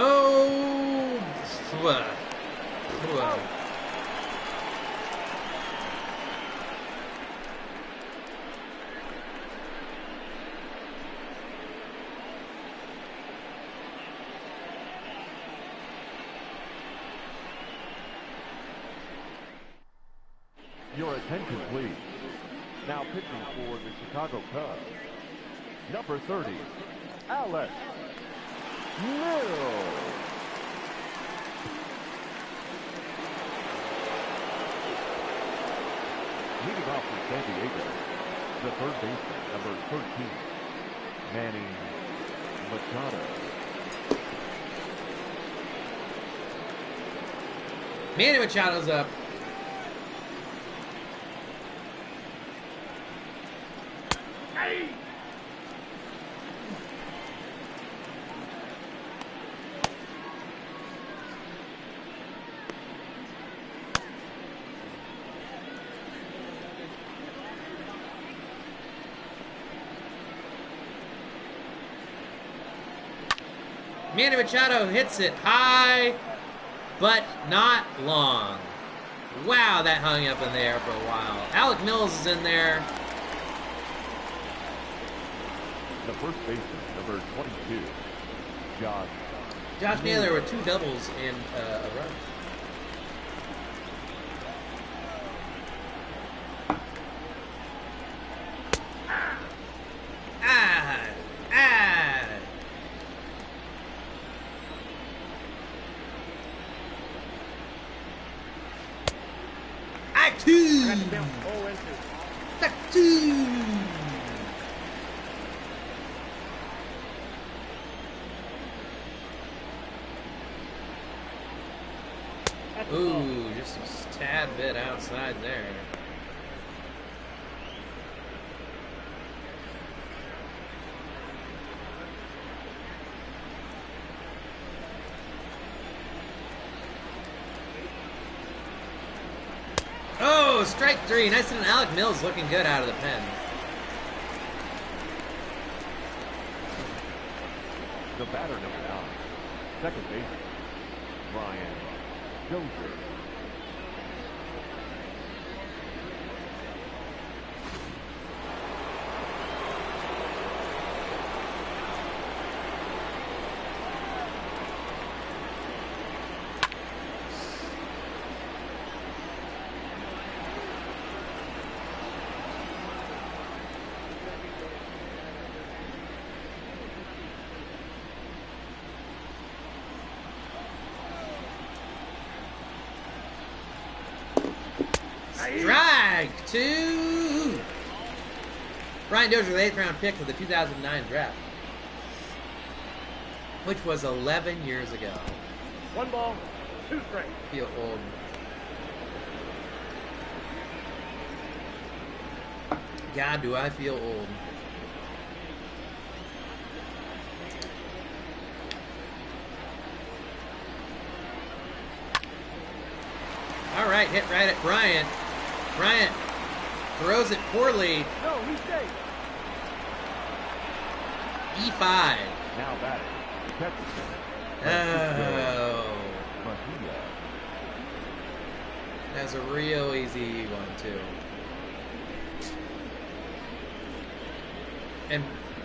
Oh! Your attention, please. Now pitching for the Chicago Cubs, number 30, Alex Mills. Leading off from San Diego, the third baseman, number 13, Manny Machado. Manny Machado's up. Hey! Manny Machado hits it high, but not long. Wow, that hung up in the air for a while. Alec Mills is in there. The first baseman, number 22, Josh Naylor with 2 doubles and a run. Ooh, just a tad bit outside there. Oh, strike 3. Nice and Alec Mills looking good out of the pen. the batter, number 9, second baseman, Ryan Dozier. Strike 2. Ryan Dozier, the 8th round pick for the 2009 draft, which was 11 years ago. 1 ball, 2 strikes. Feel old. God, do I feel old. All right, hit right at Bryant. Bryant throws it poorly. No, he's safe. E5. Now batting, catcher. Oh. That's a real easy one, too. And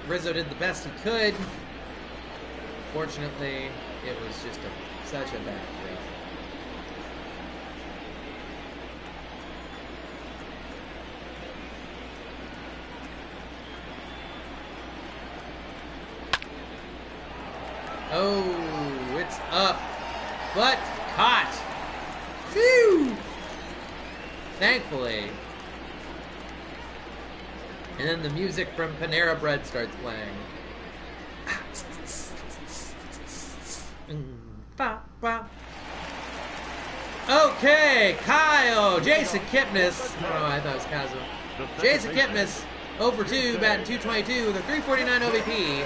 Rizzo did the best he could. Fortunately, it was just such a bad throw. That's up, but caught. Phew! Thankfully. And then the music from Panera Bread starts playing. Okay, Kyle, Jason Kipnis. Oh, I thought it was Kazu. Jason Kipnis, 0-for-2, batting .222 with a .349 OBP.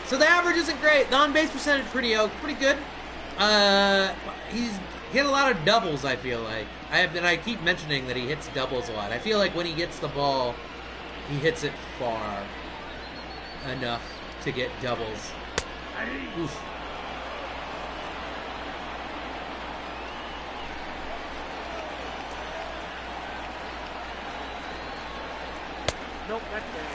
So the average isn't great. The on-base percentage pretty good. He's hit a lot of doubles, I feel like. I keep mentioning that he hits doubles a lot. I feel like when he gets the ball, he hits it far enough to get doubles. Oof. Nope, that's bad.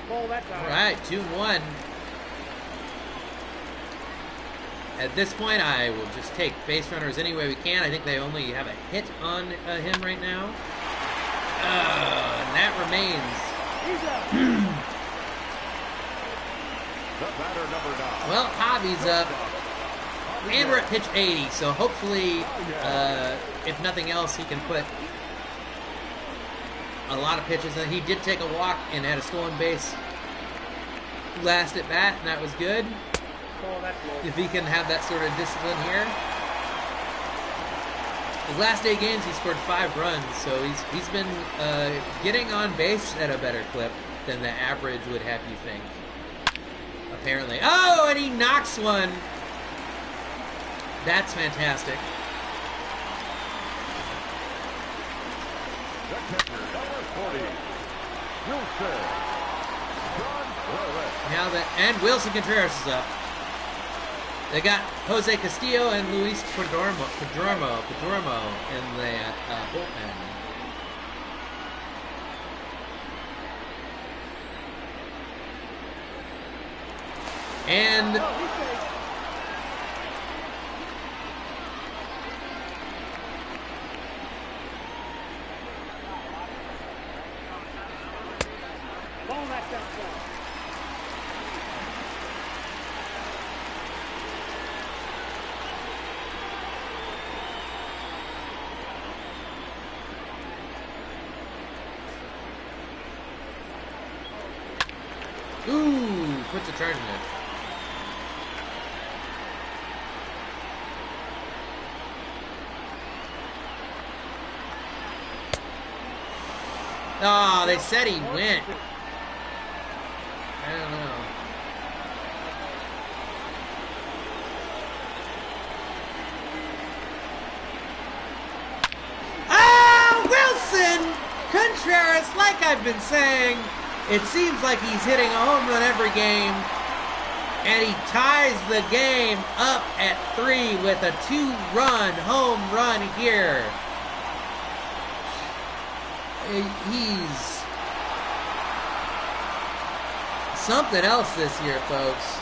Ball that time. All right, 2-1. At this point, I will just take base runners any way we can. I think they only have a hit on him right now. And that remains. He's out. The batter, number 9. Well, Javi's up. And we're at pitch 80, so hopefully, if nothing else, he can put a lot of pitches. And he did take a walk and had a stolen base last at bat, and that was good. If he can have that sort of discipline here. His last 8 games, he scored 5 runs, so he's been getting on base at a better clip than the average would have you think. Apparently. Oh, and he knocks one. That's fantastic. The catcher, number 40. Wilson. And Wilson Contreras is up. They got Jose Castillo and Luis Perdomo in the bullpen. And Ball that down. ooh, puts a charge in it. Oh, they said he went. I don't know. Ah, Wilson Contreras, like I've been saying, it seems like he's hitting a home run every game, and he ties the game up at 3 with a 2-run home run here. He's something else this year, folks.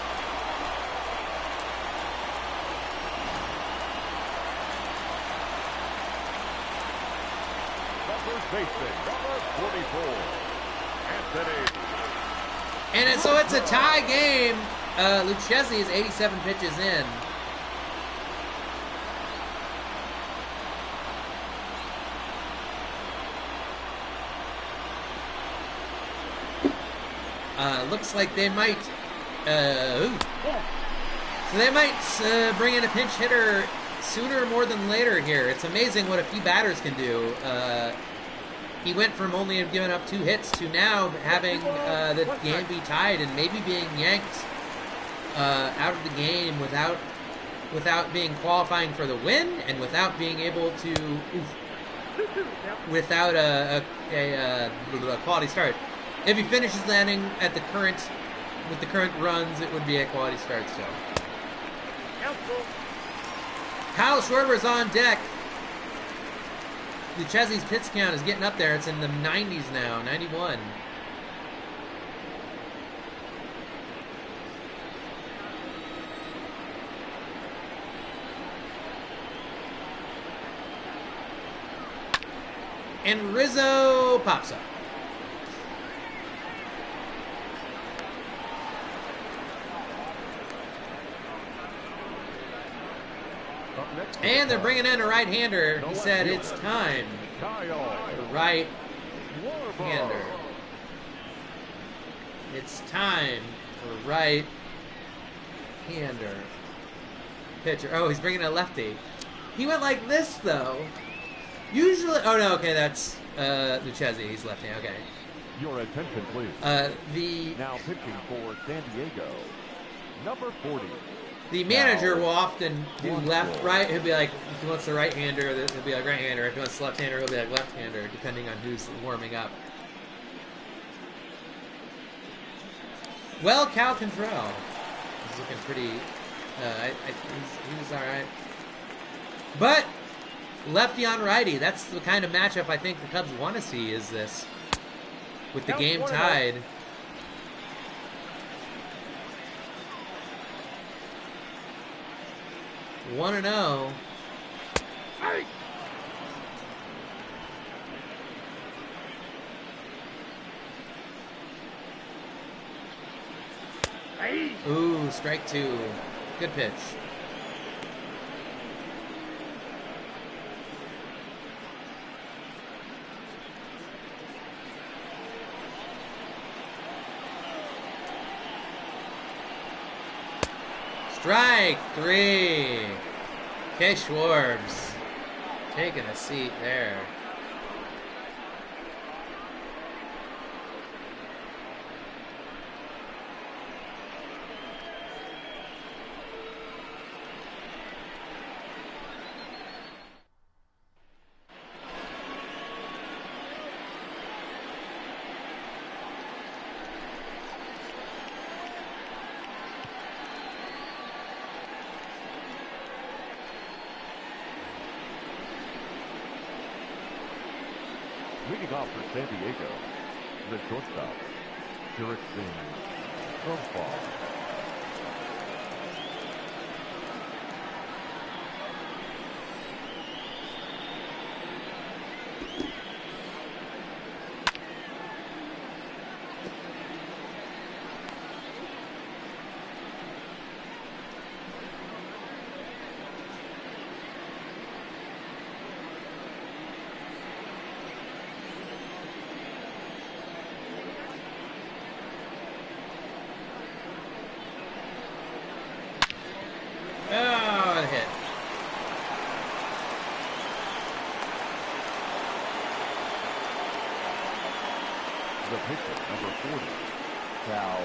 The first baseman, number 44. Anthony. And so it's a tie game. Lucchesi is 87 pitches in. Looks like they might. So they might bring in a pinch hitter sooner more than later here. It's amazing what a few batters can do. He went from only giving up 2 hits to now having the game be tied and maybe being yanked out of the game without being qualifying for the win and without being able to without a quality start. If he finishes the inning at with the current runs, it would be a quality start still. Kyle Schwarber is on deck. Lucchesi's pitch count is getting up there. It's in the 90s now, 91. And Rizzo pops up. Up next to And the they're bringing in a right-hander. No He left said fielder. it's time. Kyle The right-hander. Schwarber. It's time for right-hander. Pitcher. Oh, he's bringing a lefty. He went like this, though. Usually... Oh, no, okay, that's Lucchesi. He's lefty, okay. Your attention, please. The Now pitching for San Diego, number 40. The manager Now, will often do one left, ball. right. He'll be like, if he wants the right-hander, he'll be like right-hander. If he wants the left-hander, he'll be like left-hander, depending on who's warming up. Well, Cal Contrell is looking pretty. He's all right. But lefty on righty. That's the kind of matchup I think the Cubs want to see. Is this with the game tied? 1-0. Hey! Ooh, strike two. Good pitch. Strike three. Okay, Schwarbs taking a seat there. Leading off for San Diego, the shortstop, Jurickson from Fall. Oh, a hit. The pitcher, number 40, Cal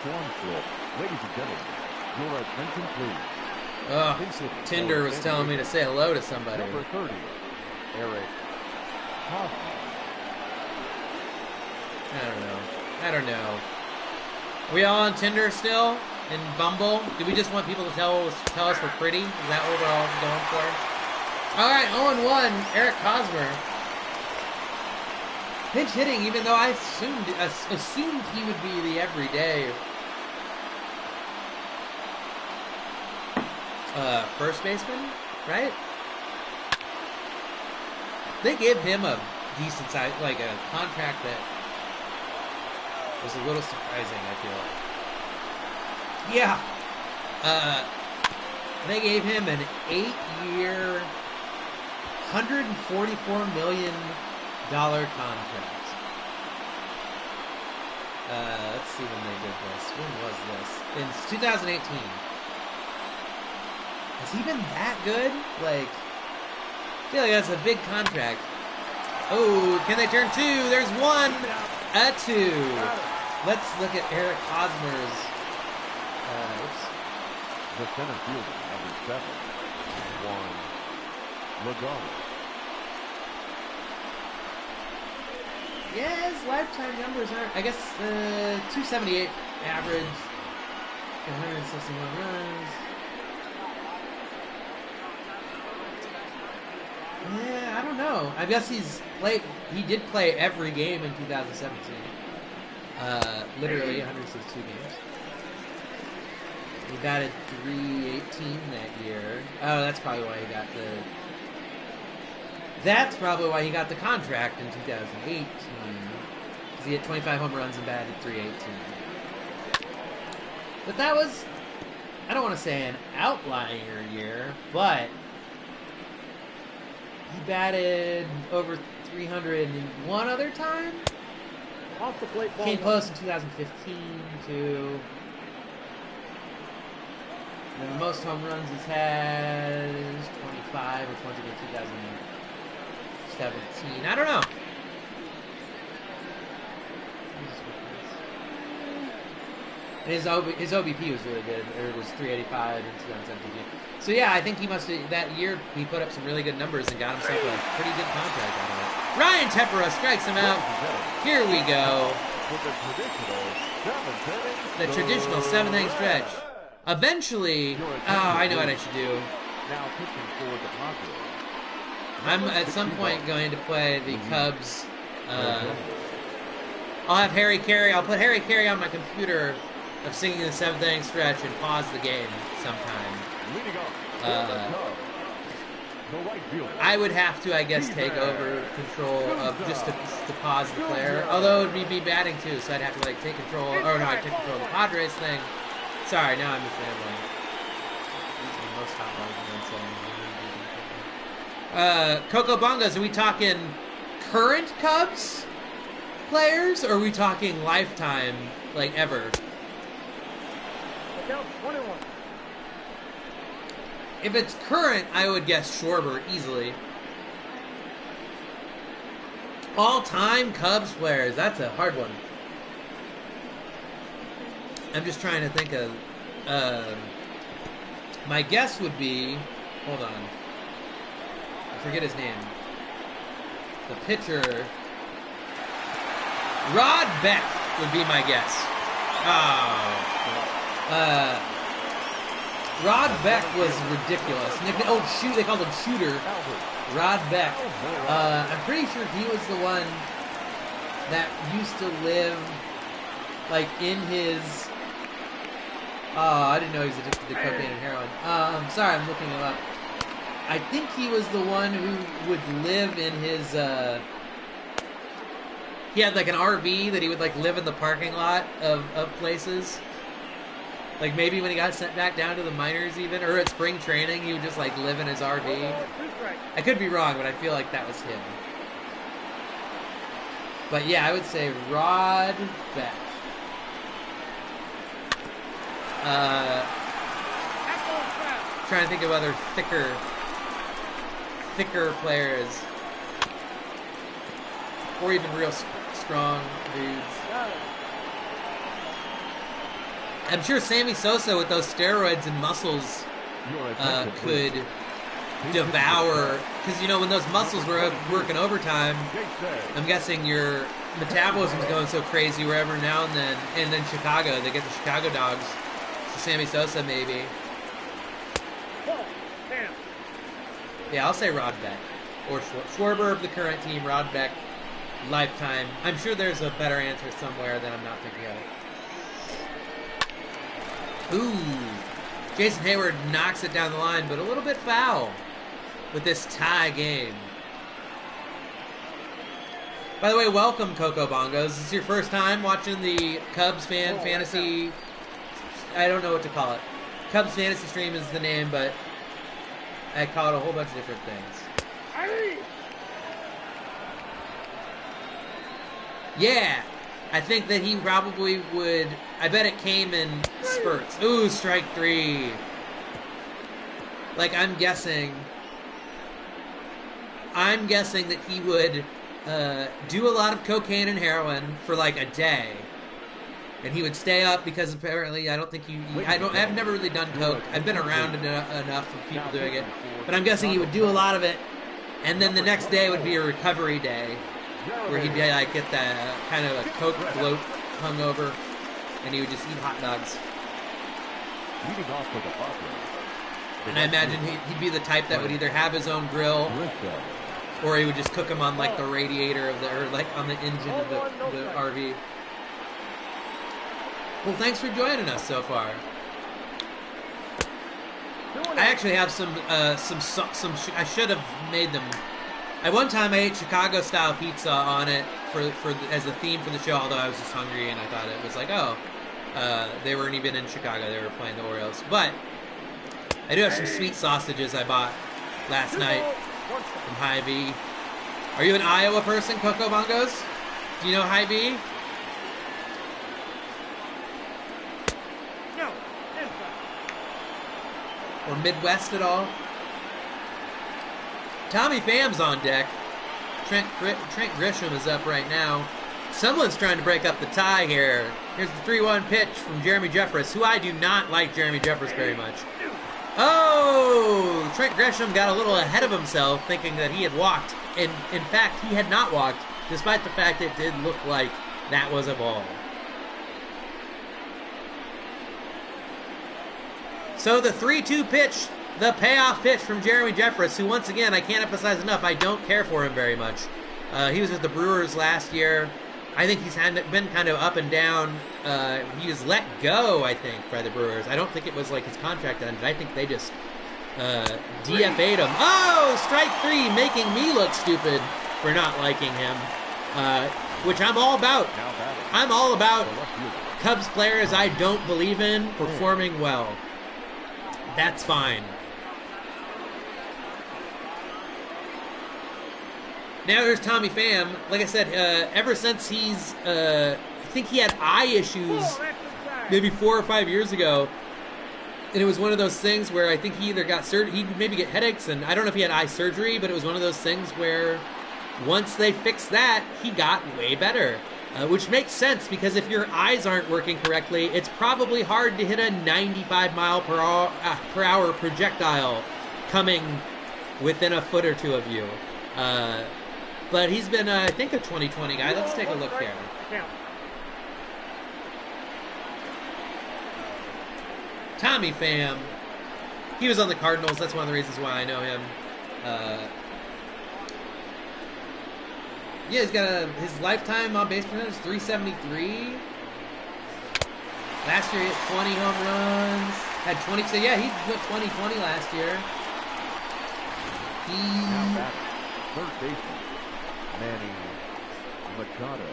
Schwarber. Ladies and gentlemen, your attention, please. Oh, Pitching Tinder for was San telling me to Diego, say hello to somebody. Number 30, Eric Hosmer. I don't know. Are we all on Tinder still? And Bumble? Do we just want people to tell us we're pretty? Is that what we're all going for? Alright, 0-1, Eric Hosmer. Pinch hitting, even though I assumed he would be the everyday first baseman, right? They gave him a decent size, like a contract that was a little surprising, I feel like. Yeah. They gave him an 8-year, $144 million contract. Let's see when they did this. When was this? In 2018. Has he been that good? Like, I feel like that's a big contract. Oh, can they turn two? There's one. A two. Let's look at Eric Hosmer's. The center fielder, number 7, Juan Lagana. Yeah, his lifetime numbers aren't. I guess 278 average, 161 runs. Yeah, I don't know. I guess he did play every game in 2017. Literally 162 games. He batted .318 that year. Oh, that's probably why he got That's probably why he got the contract in 2018. Because he had 25 home runs and batted .318. But that was, I don't want to say an outlier year, but he batted over 300 one other time. Off the plate ball. Came close in 2015 too. And the most home runs he's had is 25, which one's in 2017. I don't know. And his OBP was really good. It was 385 in 2017. So yeah, I think he must have, that year he put up some really good numbers and got himself a pretty good contract out of it. Ryan Tepera strikes him out. Here we go. The traditional seventh inning stretch. Eventually, I know what I should do. Now pitching for the Padres. I'm at some point going to play the Cubs. I'll have Harry Carey. I'll put Harry Carey on my computer of singing the seventh inning stretch and pause the game sometime. I would have to, I guess, take over control of just to pause the player. Although it would be batting too, so I'd have to like take control. Or no, I'd take control of the Padres thing. Sorry, now I'm just rambling. Most hot dogs. Coco Bongos, are we talking current Cubs players, or are we talking lifetime, like ever? Count 21. If it's current, I would guess Schwarber easily. All-time Cubs players, that's a hard one. I'm just trying to think of... my guess would be... Hold on. I forget his name. The pitcher... Rod Beck would be my guess. Rod Beck was ridiculous. They called him Shooter. Rod Beck. I'm pretty sure he was the one that used to live, like, in his... I didn't know he was addicted to cocaine and heroin. Sorry, I'm looking him up. I think he was the one who would live in his, he had, like, an RV that he would, like, live in the parking lot of places. Like, maybe when he got sent back down to the minors even, or at spring training, he would just, like, live in his RV. I could be wrong, but I feel like that was him. But, yeah, I would say Rod Beck. Trying to think of other thicker players. Or even real strong dudes. I'm sure Sammy Sosa with those steroids and muscles could devour, because you know when those muscles were working overtime, I'm guessing your metabolism's going so crazy wherever now and then Chicago, they get the Chicago dogs. So Sammy Sosa maybe. Yeah, I'll say Rod Beck or Schwarber of the current team, Rod Beck, lifetime. I'm sure there's a better answer somewhere that I'm not thinking of. Ooh, Jason Hayward knocks it down the line, but a little bit foul with this tie game. By the way, welcome, Coco Bongos. This is your first time watching the Cubs fantasy. I don't know what to call it. Cubs fantasy stream is the name, but I call it a whole bunch of different things. Yeah. I think that he probably would... I bet it came in spurts. Ooh, strike three. Like, I'm guessing that he would do a lot of cocaine and heroin for, like, a day. And he would stay up because apparently, I don't think I've never really done coke. I've been around enough of people doing it. But I'm guessing he would do a lot of it. And then the next day would be a recovery day, where he'd be like get that kind of a coke bloat hungover, and he would just eat hot dogs. And I imagine he'd be the type that would either have his own grill, or he would just cook them on like the radiator of or like on the engine of the RV. Well, thanks for joining us so far. I actually have some I should have made them At one time, I ate Chicago-style pizza on it as a theme for the show, although I was just hungry and I thought it was like, oh, they weren't even in Chicago. They were playing the Orioles. But I do have some sweet sausages I bought last night from Hy-Vee. Are you an Iowa person, Coco Bongos? Do you know Hy-Vee? No. Or Midwest at all? Tommy Pham's on deck. Trent Grisham is up right now. Someone's trying to break up the tie here. Here's the 3-1 pitch from Jeremy Jeffress, who I do not like Jeremy Jeffress very much. Oh! Trent Grisham got a little ahead of himself, thinking that he had walked. And in fact, he had not walked, despite the fact it did look like that was a ball. So the 3-2 pitch, the payoff pitch from Jeremy Jeffress, who once again, I can't emphasize enough, I don't care for him very much. He was with the Brewers last year. I think he's been kind of up and down. He was let go, I think, by the Brewers. I don't think it was like his contract ended. I think they just DFA'd him. Oh, strike 3, making me look stupid for not liking him, which I'm all about. I'm all about Cubs players I don't believe in performing well. That's fine. Now there's Tommy Pham. Like I said, ever since he's, I think he had eye issues maybe 4 or 5 years ago. And it was one of those things where I think he either got surgery, he'd maybe get headaches, and I don't know if he had eye surgery, but it was one of those things where once they fixed that, he got way better. Which makes sense, because if your eyes aren't working correctly, it's probably hard to hit a 95 mile per hour projectile coming within a foot or two of you. But he's been, I think, a 2020 guy. Let's take a look here. Tommy Pham. He was on the Cardinals. That's one of the reasons why I know him. Yeah, he's got his lifetime on base percentage is 373. Last year he hit 20 home runs. Had 20. So yeah, he went 20-20 last year. Now back, third baseman, Manny Machado.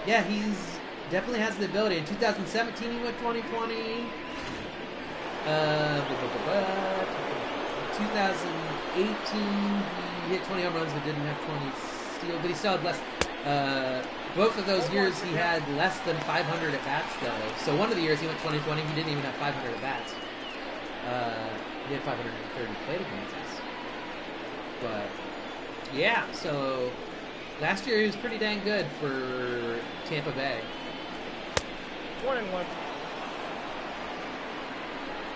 Yeah, he's definitely has the ability. In 2017 he went 20-20. 2018 he hit 20 home runs but didn't have 20 steals, but he still had less. Both of those years he had less than 500 at bats though. So one of the years he went 20-20, he didn't even have 500 at bats. He had 530 plate appearances. But yeah, so last year he was pretty dang good for Tampa Bay. 1-1.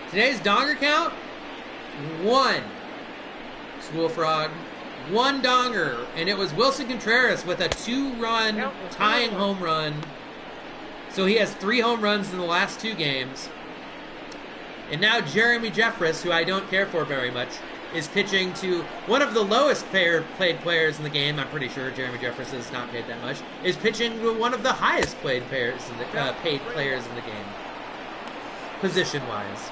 Today's donger count, 1. School Frog, 1 donger, and it was Wilson Contreras with a 2-run tying home run. So he has 3 home runs in the last 2 games. And now Jeremy Jeffress, who I don't care for very much, is pitching to one of the lowest paid players in the game. I'm pretty sure Jeremy Jeffress is not paid that much. Is pitching to one of the highest paid players in the game, position-wise.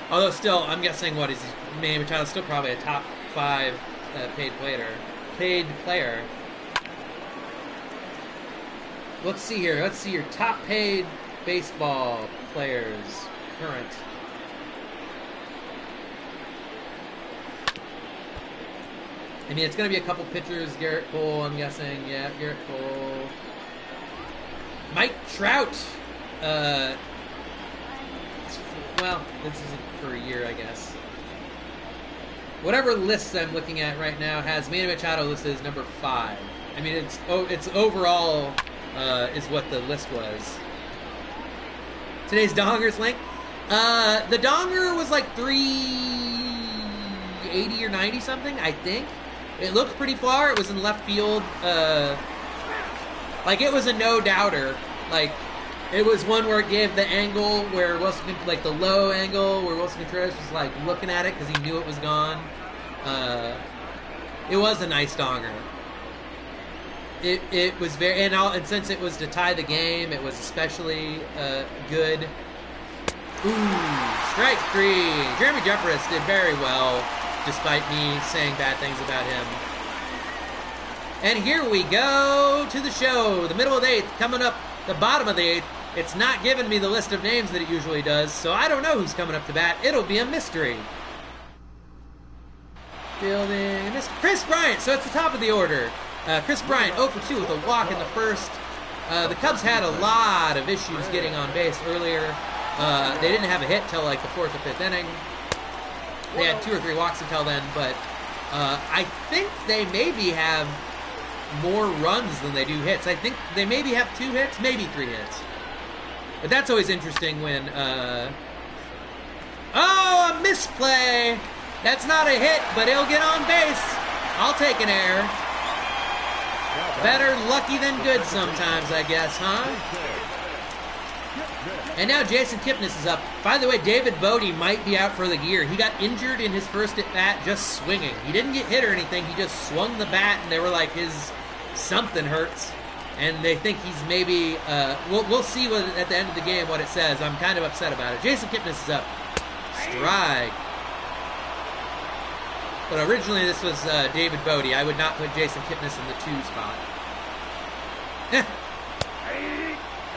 Although still, I'm guessing what is Manny Machado's still probably a top 5 paid player. Let's see here. Let's see your top paid baseball players current. I mean, it's going to be a couple pitchers. Garrett Cole, I'm guessing. Yeah, Garrett Cole. Mike Trout. Well, this isn't for a year, I guess. Whatever lists I'm looking at right now has Manny Machado listed as number 5. I mean, it's overall is what the list was. Today's Dongers link. The Donger was like 380 or 90 something, I think. It looked pretty far. It was in left field. Like, it was a no-doubter. Like, it was one where it gave the angle where Wilson, like the low angle where Wilson Contreras was like looking at it because he knew it was gone. It was a nice donger. It was very, and since it was to tie the game, it was especially good. Ooh, strike 3. Jeremy Jeffress did very well. despite me saying bad things about him. And here we go to the show. The middle of the 8th, coming up the bottom of the 8th. It's not giving me the list of names that it usually does, so I don't know who's coming up to bat. It'll be a mystery. Fielding, Chris Bryant, so it's the top of the order. Chris Bryant, 0 for 2 with a walk in the first. The Cubs had a lot of issues getting on base earlier. They didn't have a hit till like the 4th or 5th inning. They had 2 or 3 walks until then, but I think they maybe have more runs than they do hits. I think they maybe have 2 hits, maybe 3 hits. But that's always interesting when, oh, a misplay! That's not a hit, but he'll get on base. I'll take an error. Better lucky than good sometimes, I guess, huh? And now Jason Kipnis is up. By the way, David Bodie might be out for the year. He got injured in his first at-bat just swinging. He didn't get hit or anything. He just swung the bat, and they were like, his something hurts. And they think he's maybe, we'll see what, at the end of the game what it says. I'm kind of upset about it. Jason Kipnis is up. Strike. But originally this was David Bodie. I would not put Jason Kipnis in the 2 spot.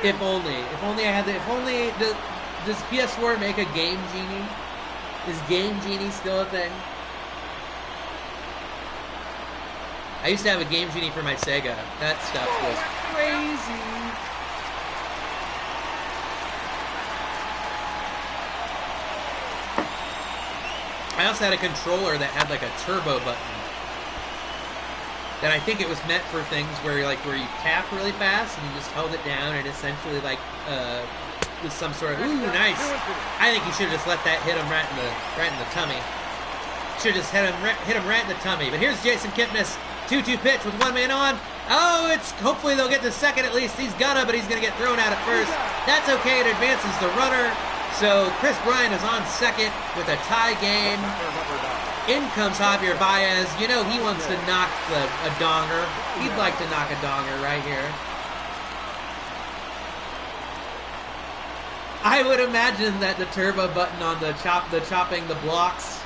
If only I had the, does PS4 make a Game Genie? Is Game Genie still a thing? I used to have a Game Genie for my Sega. That stuff was crazy. I also had a controller that had like a turbo button. That I think it was meant for things where you tap really fast and you just held it down and essentially like was some sort of ooh nice. I think you should have just let that hit him right in the tummy. Should have just hit him right in the tummy. But here's Jason Kipnis, 2-2 pitch with 1 man on. Oh, it's hopefully they'll get to second at least. He's gonna, but he's gonna get thrown out at first. That's okay. It advances the runner. So Chris Bryant is on second with a tie game. In comes Javier Baez. You know he wants to knock a donger. He'd like to knock a donger right here. I would imagine that the turbo button on the chopping the blocks.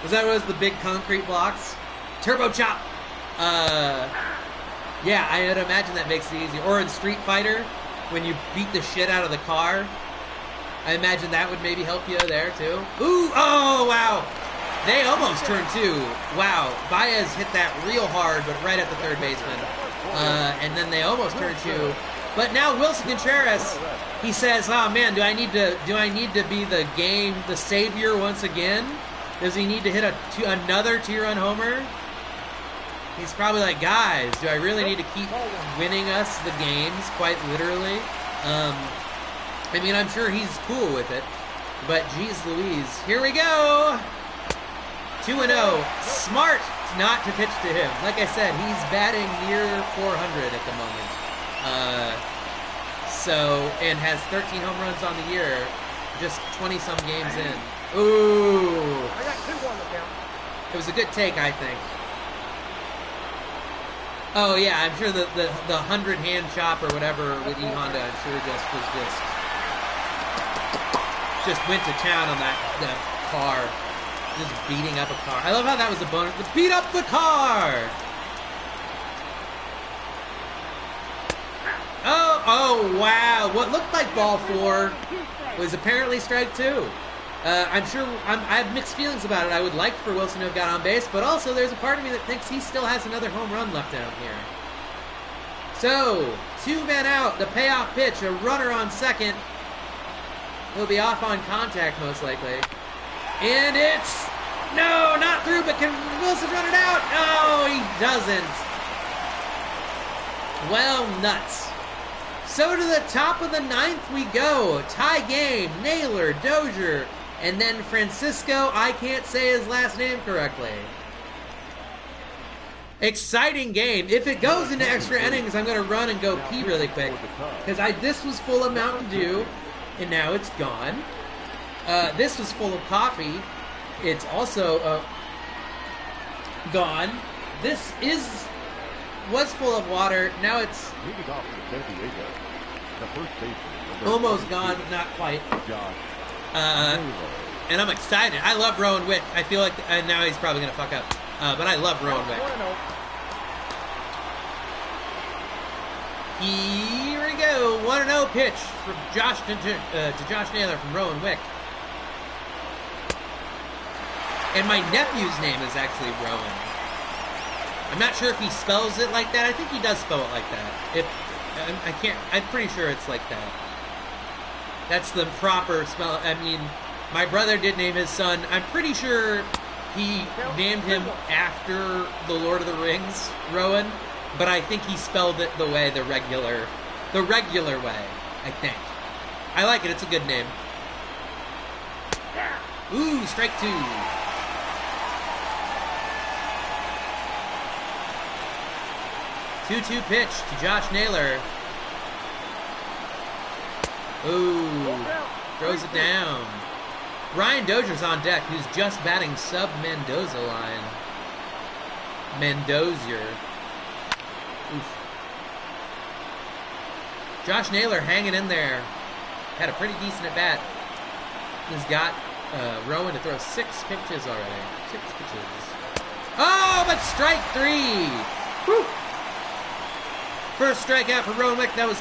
Was that what was the big concrete blocks? Turbo chop. Yeah, I would imagine that makes it easier. Or in Street Fighter, when you beat the shit out of the car. I imagine that would maybe help you there, too. Ooh, oh, wow. They almost turned 2. Wow, Baez hit that real hard, but right at the third baseman. And then they almost turned 2. But now Wilson Contreras, he says, oh, man, do I need to be the savior once again? Does he need to hit another 2-run homer? He's probably like, guys, do I really need to keep winning us the games, quite literally? I mean, I'm sure he's cool with it, but geez Louise. Here we go! 2-0. Smart not to pitch to him. Like I said, he's batting near 400 at the moment. And has 13 home runs on the year, just 20-some games in. Ooh! I got 2 on the count. It was a good take, I think. Oh yeah, I'm sure the 100-hand chop or whatever with E Honda, I'm sure just went to town on that car, just beating up a car. I love how that was a bonus. To beat up the car. Oh wow! What looked like ball 4 was apparently strike 2. I'm sure I have mixed feelings about it. I would like for Wilson to have got on base, but also there's a part of me that thinks he still has another home run left down here. So, 2 men out, the payoff pitch, a runner on second. He'll be off on contact most likely. And it's, no, not through, but can Wilson run it out? No, he doesn't. Well, nuts. So to the top of the 9th we go. Tie game, Naylor, Dozier, and then Francisco, I can't say his last name correctly. Exciting game. If it goes into extra innings, I'm going to run and go pee really quick. Because this was full of Mountain Dew, and now it's gone. This was full of coffee. It's also gone. This was full of water. Now it's almost gone, but not quite. And I'm excited. I love Rowan Wick. I feel like, and now he's probably going to fuck up. But I love Rowan Wick. 1-0. Here we go. 1-0 pitch from Josh to Josh Naylor from Rowan Wick. And my nephew's name is actually Rowan. I'm not sure if he spells it like that. I think he does spell it like that. I'm pretty sure it's like that. That's the proper spell. I mean, my brother did name his son. I'm pretty sure he named him after the Lord of the Rings, Rowan. But I think he spelled it the regular way, I think. I like it. It's a good name. Ooh, strike 2. Two-two pitch to Josh Naylor. Ooh, throws it down. Ryan Dozier's on deck, who's just batting sub-Mendoza line. Mendozier. Oof. Josh Naylor hanging in there. Had a pretty decent at bat. He's got Rowan to throw 6 pitches already. 6 pitches. Oh, but strike 3. Whew. First strikeout for Rowan Wick. That was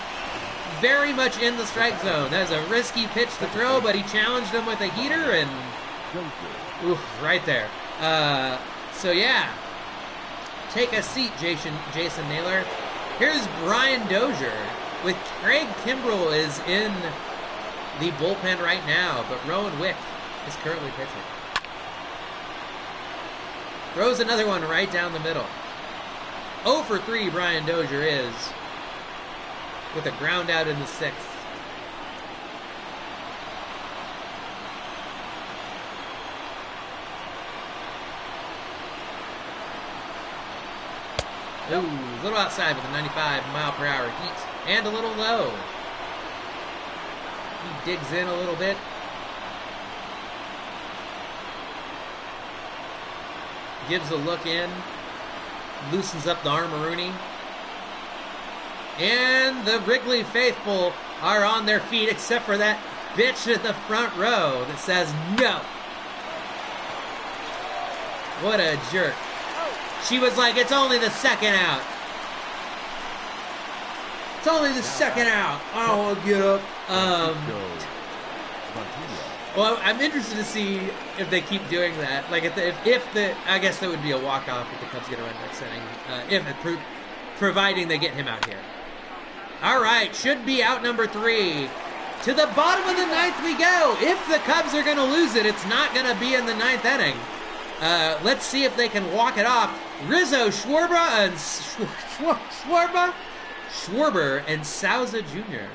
very much in the strike zone. That was a risky pitch to throw, but he challenged him with a heater and oof, right there. So yeah, take a seat, Jason Naylor. Here's Brian Dozier with Craig Kimbrell is in the bullpen right now, but Rowan Wick is currently pitching. Throws another one right down the middle. 0 for 3 Brian Dozier is, with a ground out in the 6th. Ooh, a little outside with a 95-mile-per-hour heat. And a little low. He digs in a little bit. Gives a look in. Loosens up the arm-a-rooney. And the Wrigley faithful are on their feet, except for that bitch in the front row that says no. What a jerk. She was like, it's only the second out. It's only the second out. I don't want to get up. Well, I'm interested to see if they keep doing that. Like, if the I guess that would be a walk-off if the Cubs get a run next inning. Providing they get him out here. All right, should be out number 3. To the bottom of the 9th we go. If the Cubs are going to lose it, it's not going to be in the 9th inning. Let's see if they can walk it off. Rizzo, Schwarber, and Souza Jr.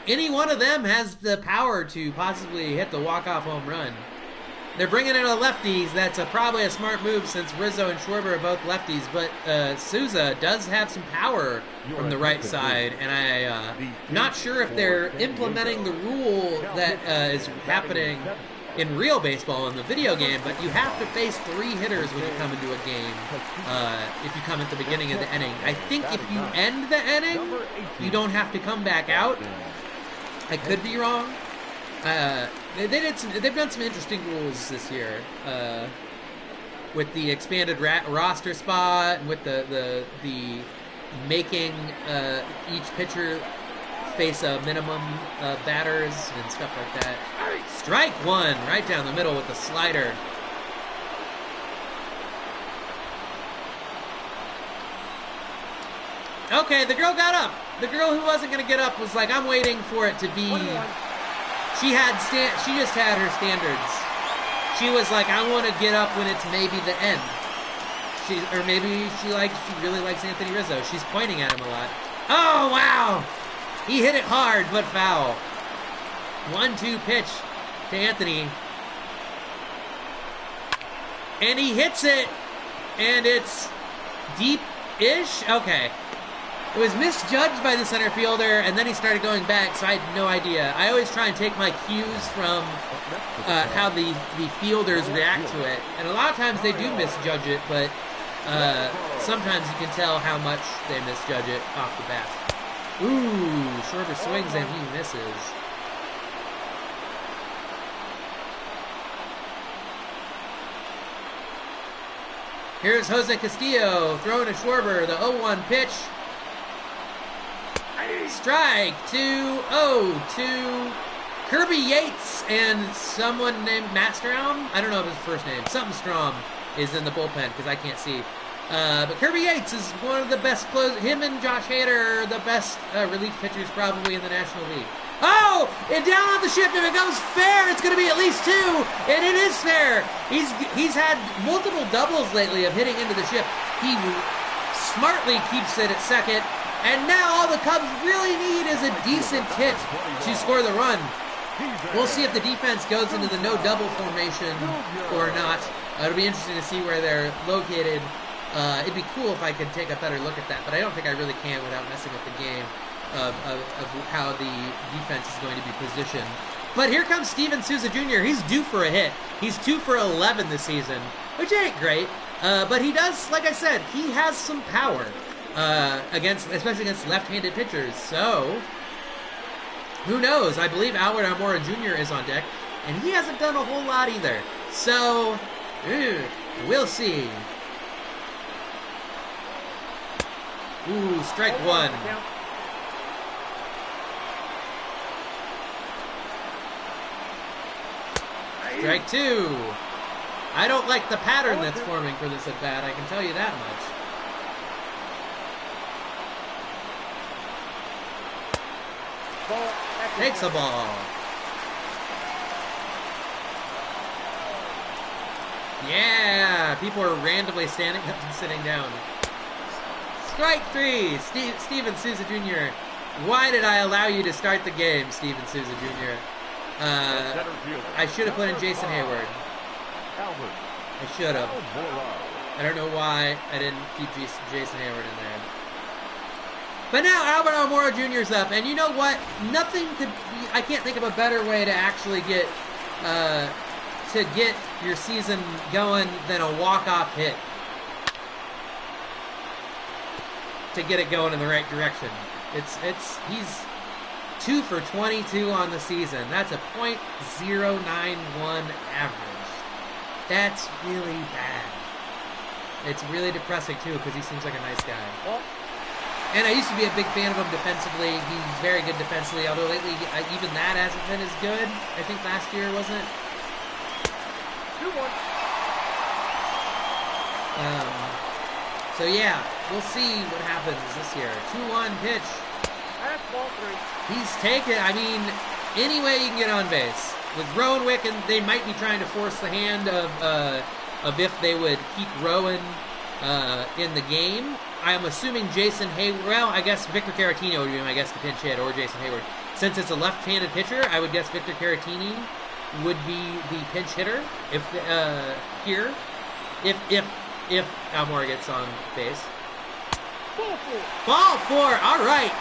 Any one of them has the power to possibly hit the walk-off home run. They're bringing in a lefties. That's probably a smart move since Rizzo and Schwarber are both lefties. But Souza does have some power from the right side. And I'm not sure if they're implementing the rule that is happening in real baseball in the video game, but you have to face 3 hitters when you come into a game if you come at the beginning of the inning. I think if you end the inning, you don't have to come back out. I could be wrong. They've done some interesting rules this year with the expanded roster spot and with the making each pitcher face a minimum batters and stuff like that. Strike 1 right down the middle with the slider. Okay, the girl got up. The girl who wasn't going to get up was like, I'm waiting for it to be... She just had her standards. She was like, I want to get up when it's maybe the end. Maybe she really likes Anthony Rizzo. She's pointing at him a lot. Oh, wow! He hit it hard, but foul. 1-2 pitch to Anthony. And he hits it. And it's deep-ish? Okay. It was misjudged by the center fielder, and then he started going back, so I had no idea. I always try and take my cues from how the fielders react to it. And a lot of times they do misjudge it, but sometimes you can tell how much they misjudge it off the bat. Ooh, Schwarber swings and he misses. Here's Jose Castillo throwing to Schwarber. The 0-1 pitch. Strike 2-0 to Kirby Yates and someone named Matt Strom. I don't know his first name. Something Strom is in the bullpen because I can't see. But Kirby Yates is one of the best closers. Him and Josh Hader are the best relief pitchers probably in the National League. Oh, and down on the shift. If it goes fair, it's going to be at least 2, and it is fair. He's had multiple doubles lately of hitting into the shift. He smartly keeps it at second, and now all the Cubs really need is a decent hit to score the run. We'll see if the defense goes into the no-double formation or not. It'll be interesting to see where they're located. It'd be cool if I could take a better look at that, but I don't think I really can without messing up the game of how the defense is going to be positioned. But here comes Steven Souza Jr. He's due for a hit. He's 2 for 11 this season, which ain't great. But he does, like I said, he has some power, especially against left-handed pitchers. So, who knows? I believe Albert Almora Jr. is on deck, and he hasn't done a whole lot either. So, we'll see. Ooh, strike 1. Strike 2. I don't like the pattern that's forming for this at bat, I can tell you that much. Takes a ball. Yeah, people are randomly standing up and sitting down. Strike 3, Steven Souza Jr. Why did I allow you to start the game, Steven Souza Jr.? I should have put in Jason Hayward. I should have. I don't know why I didn't keep Jason Hayward in there. But now Albert Almora Jr. is up, and you know what? Nothing could be, I can't think of a better way to actually get your season going than a walk-off hit. To get it going in the right direction. He's 2 for 22 on the season. That's a .091 average. That's really bad. It's really depressing too because he seems like a nice guy. And I used to be a big fan of him defensively. He's very good defensively, although lately even that hasn't been as good. I think last year wasn't. 2-1. So yeah, we'll see what happens this year. 2-1 pitch. Fastball 3. He's taken. I mean, any way you can get on base with Rowan-Wick, and they might be trying to force the hand of if they would keep Rowan in the game. I'm assuming Jason Hayward. Well, I guess Victor Caratini would be my guess to pinch hit, or Jason Hayward. Since it's a left-handed pitcher, I would guess Victor Caratini would be the pinch hitter here if Almora gets on base. Ball 4. All right.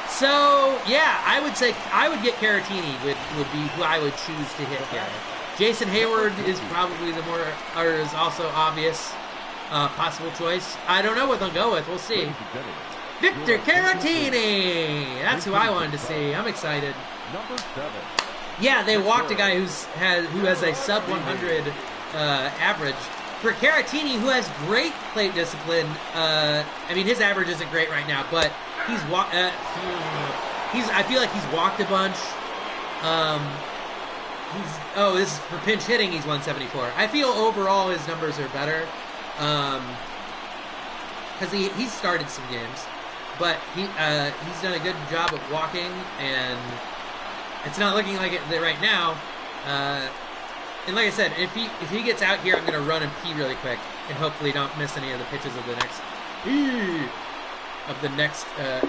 So yeah, I would say I would get Caratini would be who I would choose to hit here. Jason Hayward is probably is also obvious possible choice. I don't know what they'll go with. We'll see. Victor Caratini. That's who I wanted to see. I'm excited. Number 7. Yeah, they walked a guy who has a sub 100 average. For Caratini, who has great plate discipline, I mean his average isn't great right now, but I feel like he's walked a bunch. This is for pinch hitting. He's 174. I feel overall his numbers are better because he started some games, but he's done a good job of walking, and it's not looking like it right now. And like I said, if he gets out here, I'm going to run and pee really quick, and hopefully don't miss any of the pitches of the next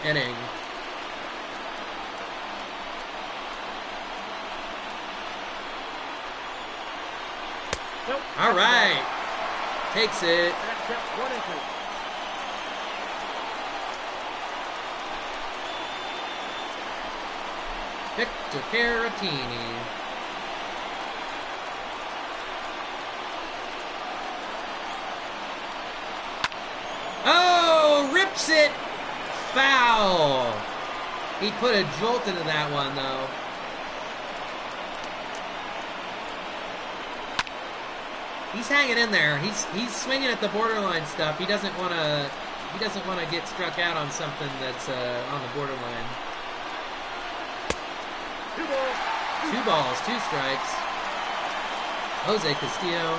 inning. Nope. All right, takes it. Victor Caratini. Oh, rips it. Foul. He put a jolt into that one, though. He's hanging in there. He's swinging at the borderline stuff. He doesn't want to get struck out on something that's on the borderline. 2 balls. 2 balls, 2 strikes. Jose Castillo.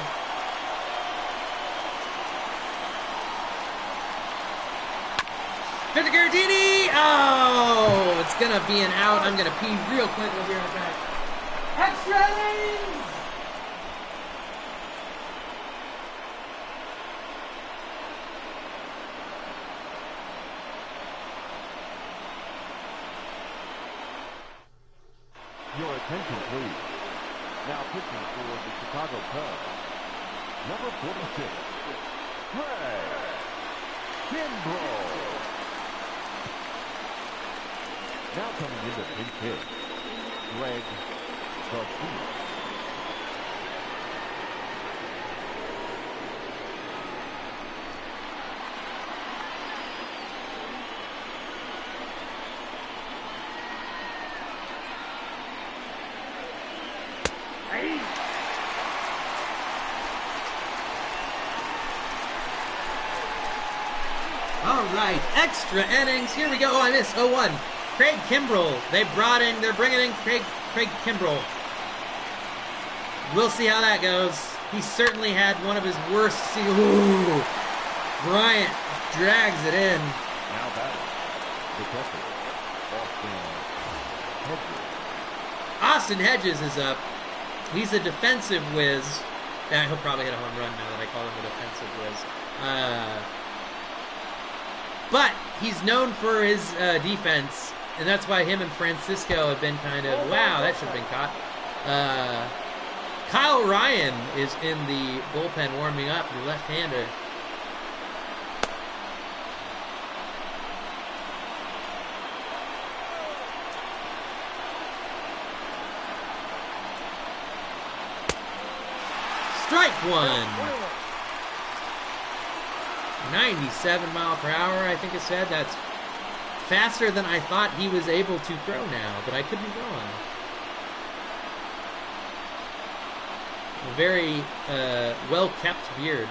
Victor Garantini! Oh, it's gonna be an out. I'm gonna pee real quick. We'll be right back. Extra innings! Your attention, please. Now pitching for the Chicago Cubs, number 46, Craig Kimbrel. Now coming in to pinch hit, Greg Garcia. All right, extra innings. Here we go. Oh, I missed 0-1. Craig Kimbrel. They're bringing in Craig Kimbrel. We'll see how that goes. He certainly had one of his worst seasons. Ooh, Bryant drags it in. Now batting, the catcher, Austin Austin Hedges. Hedges is up. He's a defensive whiz. Yeah, he'll probably hit a home run now that I call him a defensive whiz. But he's known for his defense, and that's why him and Francisco have been kind of, wow, that should have been caught. Kyle Ryan is in the bullpen warming up, the left-hander. Strike one. 97 mile per hour, I think it said. That's faster than I thought he was able to throw now, but I could be wrong. A very well-kept beard.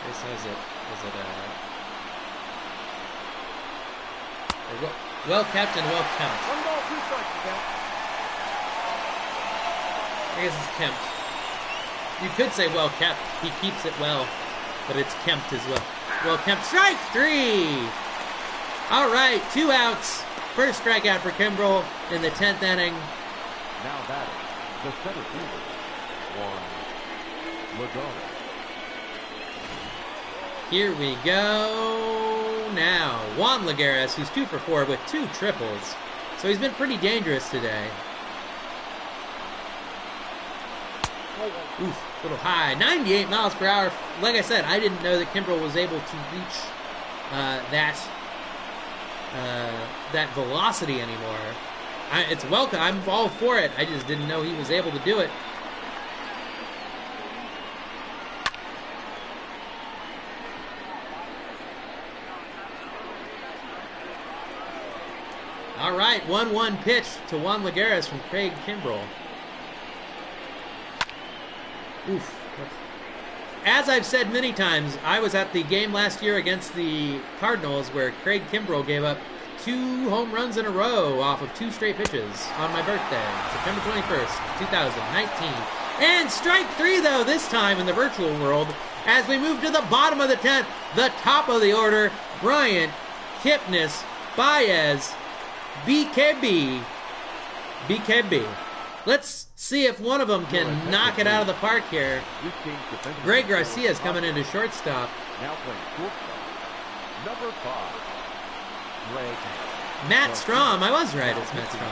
This is it. Well-kept and well-kept. 1 ball, 2 strikes, count. I guess it's kempt. You could say well-kept. He keeps it well, but it's kempt as well. Well-kept. Strike 3! All right, 2 outs. First strikeout for Kimbrel in the 10th inning. Now batting, the center fielder, Juan Lagares. Here we go. Now, Juan Lagares, who's 2 for 4 with 2 triples. So he's been pretty dangerous today. Oof, a little high. 98 miles per hour. Like I said, I didn't know that Kimbrel was able to reach that velocity anymore. It's welcome. I'm all for it. I just didn't know he was able to do it. All right, 1-1 pitch to Juan Lagares from Craig Kimbrel. Oof. As I've said many times, I was at the game last year against the Cardinals where Craig Kimbrel gave up 2 home runs in a row off of 2 straight pitches on my birthday, September 21st, 2019. And strike 3, though, this time in the virtual world, as we move to the bottom of the 10th, the top of the order, Bryant, Kipnis, Baez, BKB. Let's see if one of them can knock it out of the park here. Greg Garcia is coming into shortstop. Now playing shortstop, number 5, Greg. Matt Strom. I was right, it's Matt Strom.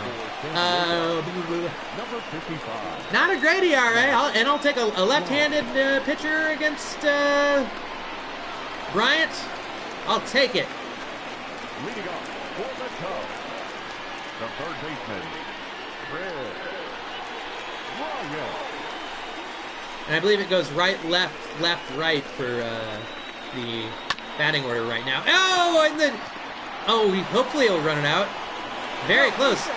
Number 55. Not a great ERA, I'll take a left-handed pitcher against Bryant. I'll take it. Leading off for the Cubs, the third baseman, Craig Ryan. And I believe it goes right, left, right for the batting order right now. Oh, and then hopefully he'll run it out. Very close.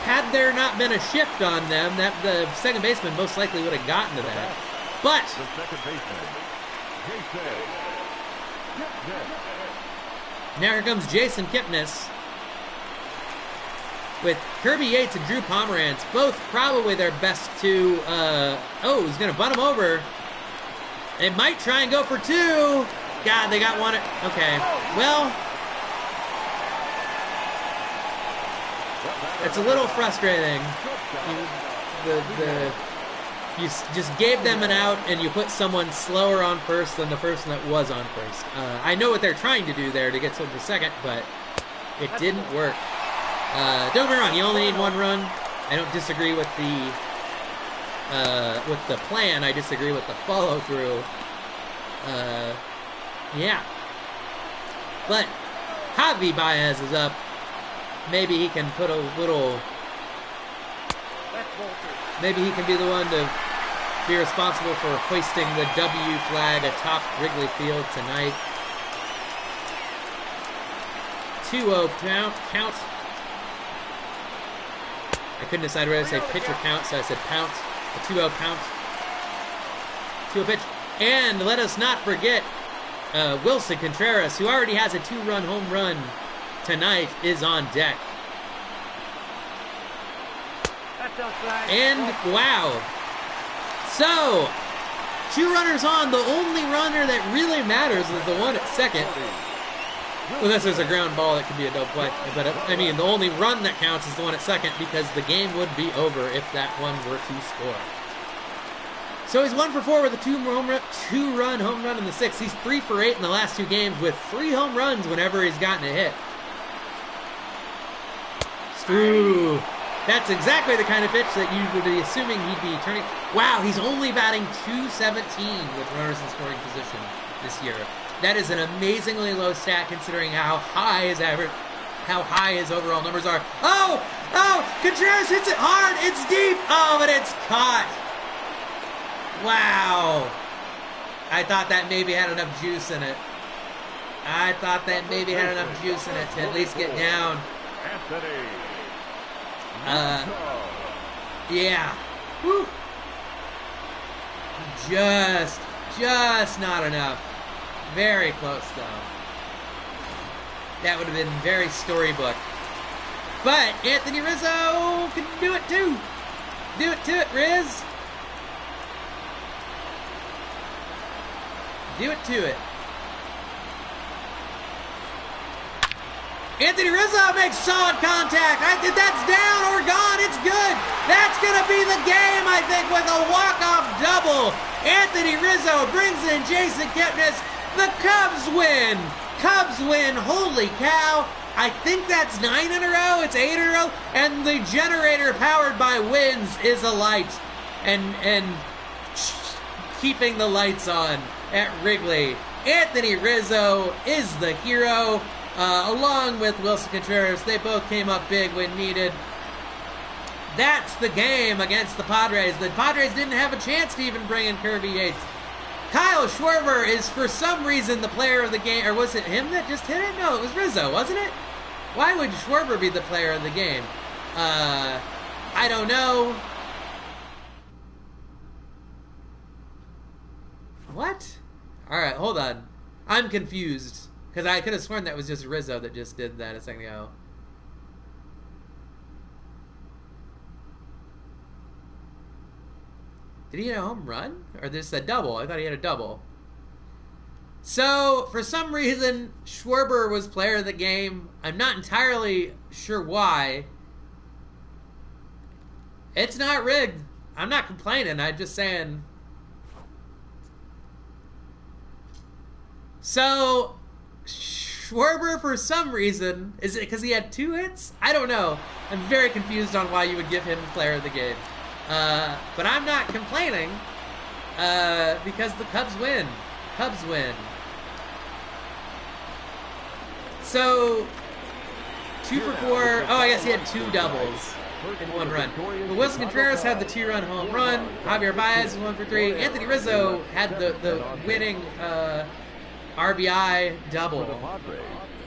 had there not been a shift on them, that the second baseman most likely would have gotten to that. But The second baseman, Jason Kipnis. now here comes Jason Kipnis with Kirby Yates and Drew Pomerantz, both probably their best two. Oh, he's going to bunt him over. They might try and go for two. God, they got one. Okay, well, it's a little frustrating. You just gave them an out, and you put someone slower on first than the person that was on first. I know what they're trying to do there to get someone to second, but it didn't work. Don't get me wrong, you only need one run. I don't disagree with the plan. I disagree with the follow-through. Yeah. But Javi Baez is up. Maybe he can put a little... Maybe he can be the one to be responsible for hoisting the W flag atop Wrigley Field tonight. 2-0 count. I couldn't decide whether to say pitch or count, so I said pounce. A 2-0 count. 2-0 pitch. And let us not forget Wilson Contreras, who already has a 2-run home run tonight, is on deck. And wow. So, 2 runners on. The only runner that really matters is the one at second. Unless there's a ground ball, that could be a double play. But I mean, the only run that counts is the one at second, because the game would be over if that one were to score. So he's 1 for 4 with a 2-run home run in the 6th. He's 3 for 8 in the last 2 games with 3 home runs whenever he's gotten a hit. Ooh, that's exactly the kind of pitch that you would be assuming he'd be turning. Wow, he's only batting .217 with runners in scoring position this year. That is an amazingly low stat considering how high his average, how high his overall numbers are. Oh, Contreras hits it hard. It's deep. Oh, but it's caught. Wow. I thought that maybe had enough juice in it. I thought that maybe had enough juice in it to at least get down. Yeah. Whew. Just not enough. Very close, though. That would have been very storybook. But Anthony Rizzo can do it, too. Do it to it, Riz. Do it to it. Anthony Rizzo makes solid contact. If that's down or gone, it's good. That's going to be the game, I think, with a walk-off double. Anthony Rizzo brings in Jason Kipnis. The Cubs win. Cubs win. Holy cow. I think that's 9 in a row. It's 8 in a row. And the generator powered by Wins is alight. And keeping the lights on at Wrigley. Anthony Rizzo is the hero. Along with Wilson Contreras, they both came up big when needed. That's the game against the Padres. The Padres didn't have a chance to even bring in Kirby Yates. Kyle Schwarber is, for some reason, the player of the game. Or was it him that just hit it? No, it was Rizzo, wasn't it? Why would Schwarber be the player of the game? I don't know. What? Alright, hold on. I'm confused. Because I could have sworn that was just Rizzo that just did that a second ago. Did he hit a home run? Or this a double? I thought he had a double. So, for some reason, Schwarber was player of the game. I'm not entirely sure why. It's not rigged. I'm not complaining. I'm just saying. So, Schwarber, for some reason, is it because he had 2 hits? I don't know. I'm very confused on why you would give him player of the game. But I'm not complaining because the Cubs win. Cubs win. So, 2 for 4. Oh, I guess he had 2 doubles in 1 run. But Wilson Contreras had the 2-run home run. Javier Baez was 1 for 3. Anthony Rizzo had the winning RBI double.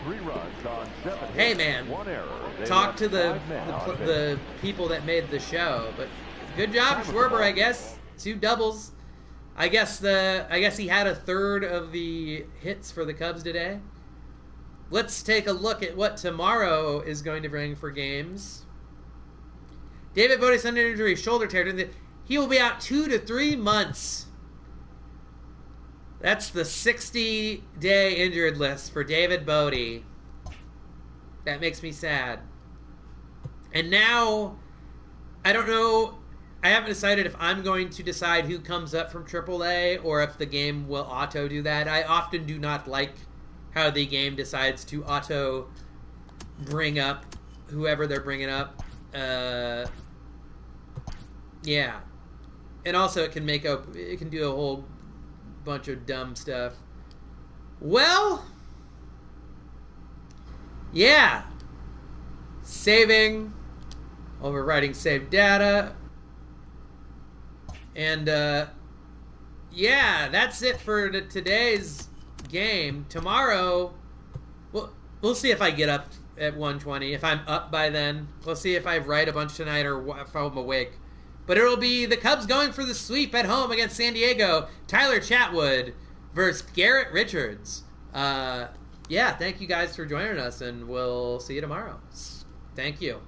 3 runs on 7 Hey, hits, man. 1 error. They Talk left to the 5 men on base. the people that made the show. But good job, Schwarber, I guess. 2 doubles. I guess he had a third of the hits for the Cubs today. Let's take a look at what tomorrow is going to bring for games. David Bodie's under injury, shoulder tear. He will be out 2 to 3 months. That's the 60-day injured list for David Bodie. That makes me sad. And now, I don't know. I haven't decided if I'm going to decide who comes up from AAA or if the game will auto do that. I often do not like how the game decides to auto bring up whoever they're bringing up. Yeah. And also it can do a whole bunch of dumb stuff. Well, yeah. Saving, overwriting saved data. And, yeah, that's it for today's game. Tomorrow, we'll see if I get up at 1:20. If I'm up by then, we'll see if I write a bunch tonight or if I'm awake. But it'll be the Cubs going for the sweep at home against San Diego. Tyler Chatwood versus Garrett Richards. Yeah, thank you guys for joining us, and we'll see you tomorrow. Thank you.